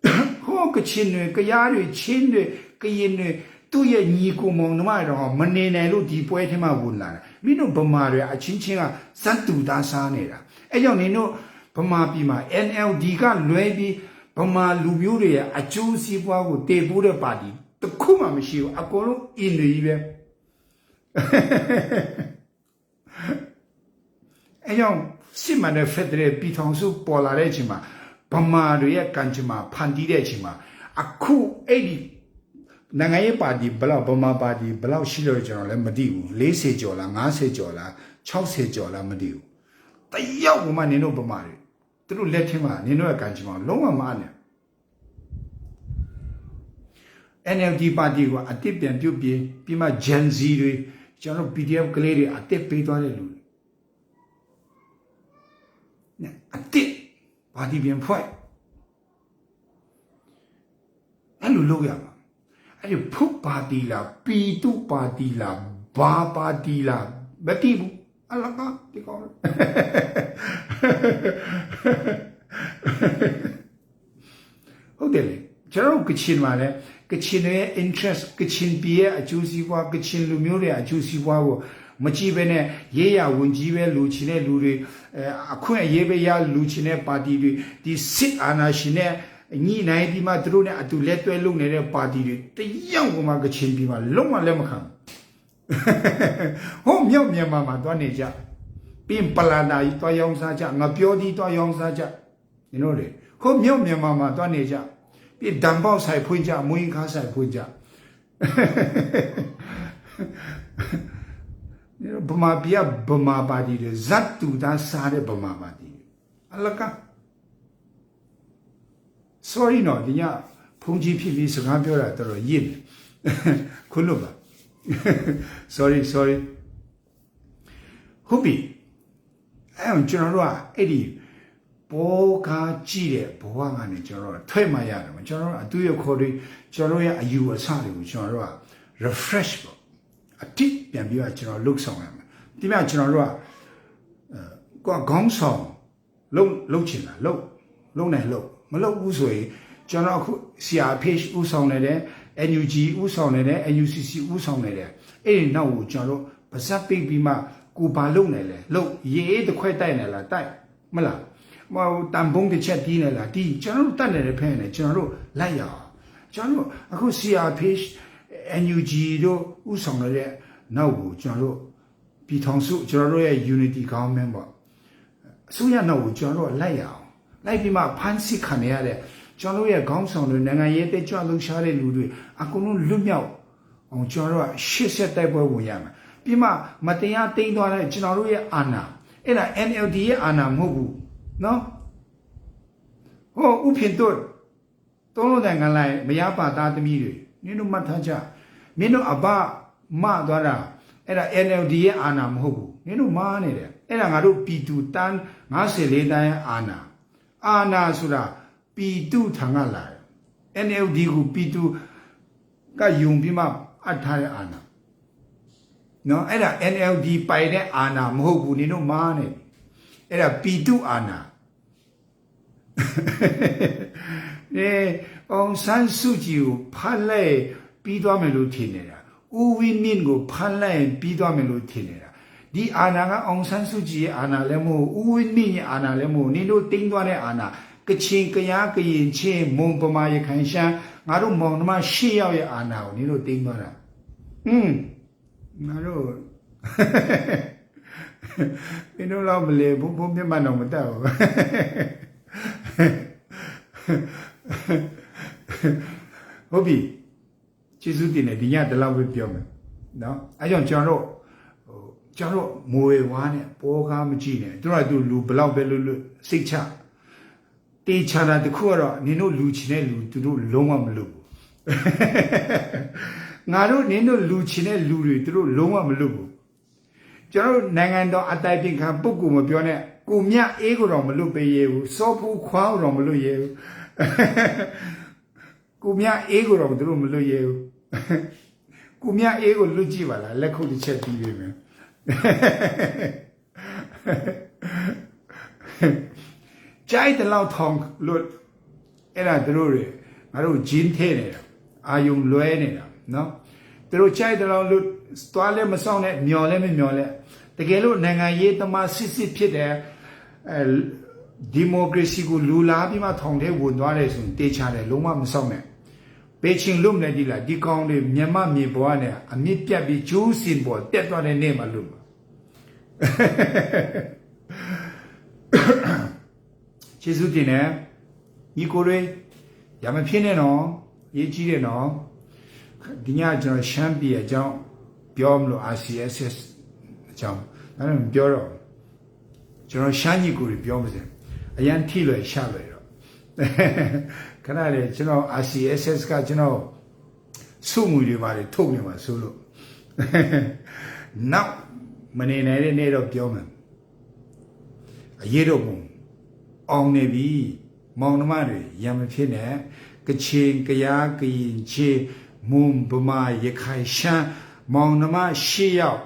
Hawkachin, Kayari, Chin, Kayin, Tuya Nico Monmaro, Maneno, di Poetema Woodland, Mino Bamaria, a Chinchina, Santu Dansanera. Ejonino, Bama Bima, NLD, Luebi. Bama Lumuria, a juicy wago, de Buddha body, the Kuma Machine, a colo in the even. A young Simon Federe Pitonsu, Pola Regima, Bama Ria Kanjima, Pandi Regima, a cool 80 Nangaye body, Bala Bama body, Blau Shiller Jola, Madiu, Lace Jola, Nase Jola, Chause Jola, Madiu. The young woman in Obamari. Through let him on, you know a Kanjima, long man. NLD party were a tip and to be my Gen Z, General PDF Gallery, a tip paid on a tip party being point. And you look at and you put party la, P2 party la, Ba party la, Batibu. Alaka, they call it. Okay, General Kachin Male, Kachin interest, Kachin Pia, a juicy wa, Kachin Lumuria, a juicy wa, Machibene, Yea, Wunjive, Lucine, Luri, Aqua Yebeya, Lucine, Party, the sit anashine, Ni Naidi Madruna, to let the lunar party, the young woman Kachin Pima, Loma Lemacam. Home young mamma, Doneja. Being Palana, Toyong Saja, Napiodi, Toyong Saja. You know it. Home young mamma, Doneja. Be Dambao Sai Puja, Muinka Sai Puja. You know, Bama Bia Bama Badi, Zatu da Sade Bama Badi. Alaka. Sorry, no, the ya Punji Pivi Sagapura, the Yin. Kuluba. Sorry. Hubi. I am General Eddie. Boga Gide, Boanga and General. Twemayam, General, do you call it General? You are sorry, General. Refreshable. A tip, and you are General looks on him. The General Gong song. Low, Malo Usway, General CRPH Usonede. NUG Usonede, NUCC Usonede. Now, General, Pacific Bima, Kubalone, low, ye the quite dine die. Mala. Well, Dambong the chat dinner la di, General Tanner Pen, General Laya. General, I could see our page, NUG do Usonede, now, General Pitonsu, General Unity Government member. So ya know, General Laya. Like Bima Pansy Canere. General Gongson, Nangaye, the John Shari Ludu, Akunu Lumio, on General Shisa type of William. Bima, Matea, Ding Dona, General Anna, and NLD Anna Mobu. No? Oh, Upindur. Don't like Mayapa that meter. Nino Mataja. Mino Aba, Ma Dora, and NLD Anna Mobu. Nino Mane, and I do P2 Tan, Marcelina Anna. Anna Sura. ပြည်သူထံကလာတယ် NLD ကိုပြည်သူကယုံပြီးမှအပ်ထားတဲ့အာဏာနော်အဲ့ဒါ NLD ပိုင်တဲ့အာဏာမဟုတ်ဘူးနင်တို့မားနေအဲ့ဒါပြည်သူအာဏာအောင်ဆန်းစုကြည်ကိုဖမ်းလိုက်ပြီးသွားမယ်လို့ထင်နေတာဦးဝင်းမြင့်ကိုဖမ်းလိုက်ပြီးသွားမယ်လို့ထင်နေတာဒီအာဏာကအောင်ဆန်းစုကြည်ရဲ့အာဏာလည်းမဟုတ်ဦးဝင်းမြင့်ရဲ့အာဏာလည်းမဟုတ်နင်တို့တင်းသွားတဲ့အာဏာကချင်ကရားကရင်ချင်းမွန်ပမာရခိုင်ရှမ်းငါတို့မောင်နှမ၈ယောက်ရဲ့အာဏာကိုနင်တို့တင်းသွားတာငါတို့နင်တို့တော့မလဲဘုံမျက်မှန်တော့မတတ်ဘူးဟုတ်ပြီကျေးဇူးတင်တယ်ဒီညတလောက်ပဲပြောမယ်နော်အဲကြောင့်ကျွန်တော်တို့မွေဝါးနဲ့ပေါ်ကားမကြည့်နဲ့သူလူဘလောက်ပဲလို့စိတ်ချတေးချတာတခုကတော့နင်တို့လူချင်တဲ့လူသူတို့လုံးဝမလုပ်ဘူးငါတို့နင်တို့လူချင်တဲ့လူတွေသူတို့လုံးဝမလုပ်ဘူးကျွန်တော်တို့နိုင်ငံတော်အတိုင်ပင်ခံပုဂ္ဂိုလ်မပြောနဲ့ကိုမြအေးကိုတော့မလွတ်ပေးရဘူးစောဖူးခွားကိုတော့မလွတ်ရဘူးကိုမြအေးကိုတော့သူတို့မလွတ်ရဘူးကိုမြအေးကိုလွတ်ကြည့်ပါလားလက်ခုပ်တစ်ချက်ပြီးပြီမယ်ကြိုက်တဲ့လောက်ထောင်လွတ်အဲ့ဒါသူတို့တွေငါတို့ဂျင်းထဲနေတာအာယုံလွဲနေတာနော်သူတို့ကြိုက်တဲ့လောက်လွတ်သွားလဲမဆောင်နဲ့မျော်လဲမမျော်လဲတကယ်လို့နိုင်ငံရေးသမားစစ်ဖြစ်တယ်ဒီမိုကရေစီကိုလူလာပြီးမှထောင်ထဲဝင်သွားတယ်ဆိုရင်တေချာတယ်လုံးဝမဆောင်နဲ့ပေချင်းလုံးနေဒီလားဒီကောင်တွေမြန်မာမြေပေါ်ကနေအမြင့်ပြတ်ပြီးဂျိုးစင်ပေါ်တက်သွားတဲ့နေ့မှလို့ကျေးဇူးတင်တယ်ညီကိုတွေရမဖြစ်နဲ့နော်ရေးကြည့်တယ်နော်ဒီညကျွန်တော်ရှမ်းပြည်အကြောင်းပြောမလို့ RCSS အကြောင်းအဲ့ဒါပြောတော့ကျွန်တော်ရှမ်းညီကိုတွေပြောမစင်အရန်ထိလွယ်ရှာလွယ်တော့ခဏလေကျွန်တော် RCSS ကကျွန်တော်စုမှုတွေပါတယ်ထုတ်နေမှာဆိုလို့နောက်မနေနိုင်တဲ့နေ့တော့ပြောမယ်အရေးတော့ဘုံအောင်နေပြီမောင်နှမတွေရံမဖြစ်နဲ့ကချင်ကရားကရင်ချေမွန်ဗမာရခိုင်ရှမ်းမောင်နှမ၈ယောက်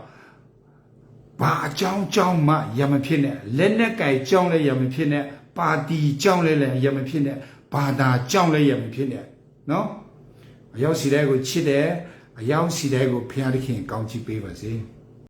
ဘာအကြောင်းမှရံမဖြစ်နဲ့လက်နဲ့ကြိုက်ကြောင်းလည်းရံမဖြစ်နဲ့ပါတီကြောင်းလည်းရံမဖြစ်နဲ့ဘာသာကြောင်းလည်းရံမဖြစ်နဲ့နော်အရောက်စီတဲ့ကိုချစ်တယ်အရောက်စီတဲ့ကိုဖျားသခင်ကောင်းချီးပေးပါစေ